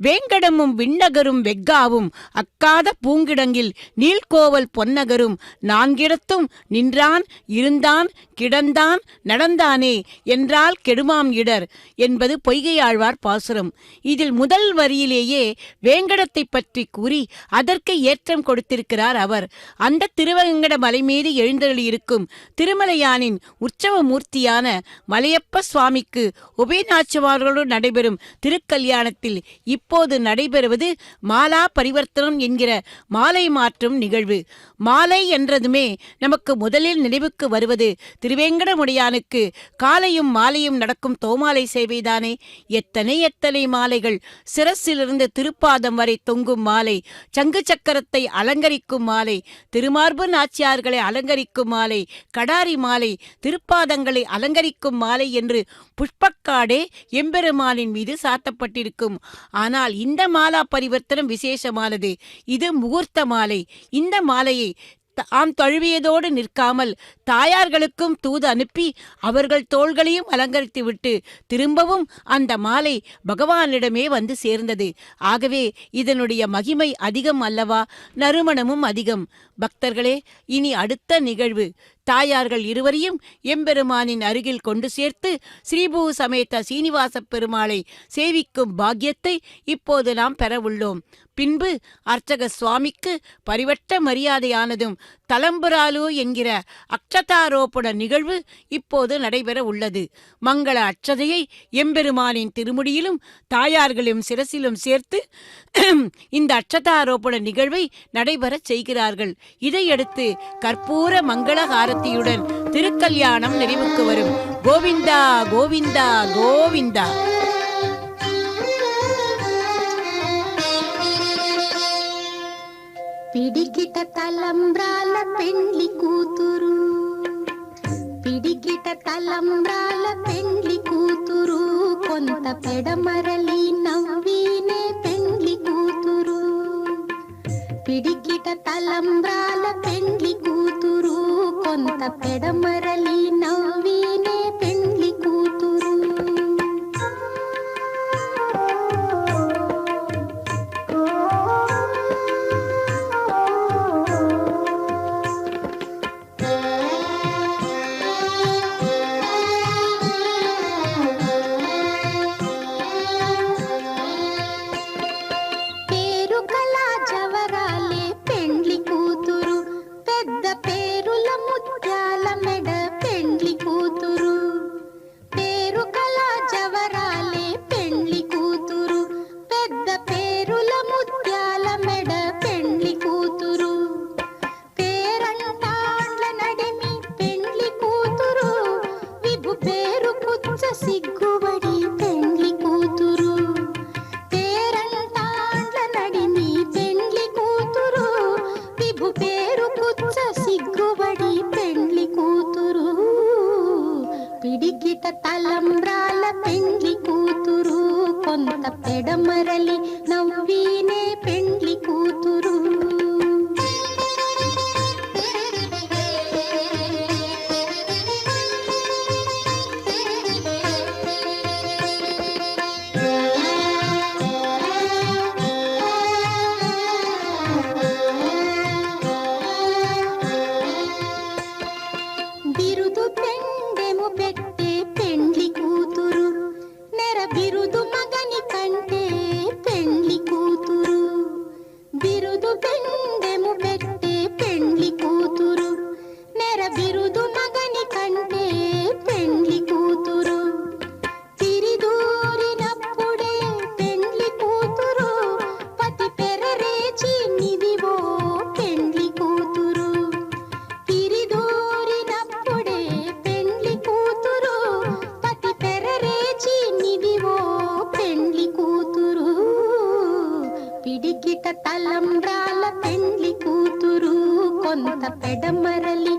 வேங்கடமும் விண்ணகரும் வெக்காவும் அக்காத பூங்கிடங்கில் நீள்கோவல் பொன்னகரும் நான்கிடத்தும் நின்றான் இருந்தான் கிடந்தான் நடந்தானே என்றால் கெடுமாம் இடர் என்பது பொய்கையாழ்வார் பாசுரம். இதில் முதல் வரியிலேயே வேங்கடத்தை பற்றி கூறி அதற்கு ஏற்றம் கொடுத்திருக்கிறார் அவர். அந்த திருவேங்கட மலை மீது எழுந்தருளியிருக்கும் திருமலையானின் உற்சவ மூர்த்தியான மலையப்ப சுவாமிக்கு உபயநாச்சிமார்களோடு நடைபெறும் திருக்கல்யாணத்தில் இப்போது நடைபெறுவது மாலா பரிவர்த்தனம் என்கிற மாலை மாற்றும் நிகழ்வு. மாலை என்றதுமே நமக்கு முதலில் நினைவுக்கு வருவது திருவேங்கடமுடையானுக்கு காலையும் மாலையும் நடக்கும் தோமாலை சேவைதானே. எத்தனை எத்தனை மாலைகள்! சிரசிலிருந்து திருப்பாதம் வரை தொங்கும் மாலை, சங்கு சக்கரத்தை அலங்கரிக்கும் மாலை, திருமார்பு நாச்சியார்களை அலங்கரிக்கும் மாலை, கடாரி மாலை, திருப்பாதங்களை அலங்கரிக்கும் மாலை என்று புஷ்பக்காடே எம்பெருமானின் மீது சாத்தப்பட்டிருக்கும். ஆனால் இந்த மாலா பரிவர்த்தனம் விசேஷமானது. இது முகூர்த்த மாலை. இந்த மாலையை தாம் தழுவியதோடு நிற்காமல் தாயார்களுக்கும் தூது அனுப்பி அவர்கள் தோள்களையும் அலங்கரித்துவிட்டு திரும்பவும் அந்த மாலை பகவானிடமே வந்து சேர்ந்தது. ஆகவே இதனுடைய மகிமை அதிகம் அல்லவா, நறுமணமும் அதிகம். பக்தர்களே, இனி அடுத்த நிகழ்வு தாயார்கள் இருவரையும் எம்பெருமானின் அருகில் கொண்டு சேர்த்து ஸ்ரீபூ சமேத சீனிவாச பெருமாளை சேவிக்கும் பாக்கியத்தை இப்போது நாம் பெறவுள்ளோம். பின்பு அர்ச்சக சுவாமிக்கு பரிவட்ட மரியாதையானதும் தலம்புராலு என்கிற அக்ஷதாரோபண நிகழ்வு இப்போது நடைபெற உள்ளது. மங்கள அட்சதையை எம்பெருமானின் திருமுடியிலும் தாயார்களும் சிரசிலும் சேர்த்து இந்த அட்சதாரோபண நிகழ்வை நடைபெறச் செய்கிறார்கள். இதையடுத்து கற்பூர மங்களஹாரத்தியுடன் திருக்கல்யாணம் நிறைவுக்கு வரும். கோவிந்தா கோவிந்தா கோவிந்தா. పిడికిట తలంబ్రాల పెండ్లి కూతురు, పిడికిట తలంబ్రాల పెండ్లి కూతురు, కొంత పెడమరలి నవ్వినే పెండ్లి కూతురు. పిడికిట తలంబ్రాల పెండ్లి కూతురు, కొంత పెడమరలి నవ్వినే పెండ్లి కూతురు. ముత్యాల మెడ పెండ్లి కూతురు. తలంబ్రాల పెండ్లి కూతురు కొంత పెడమరలి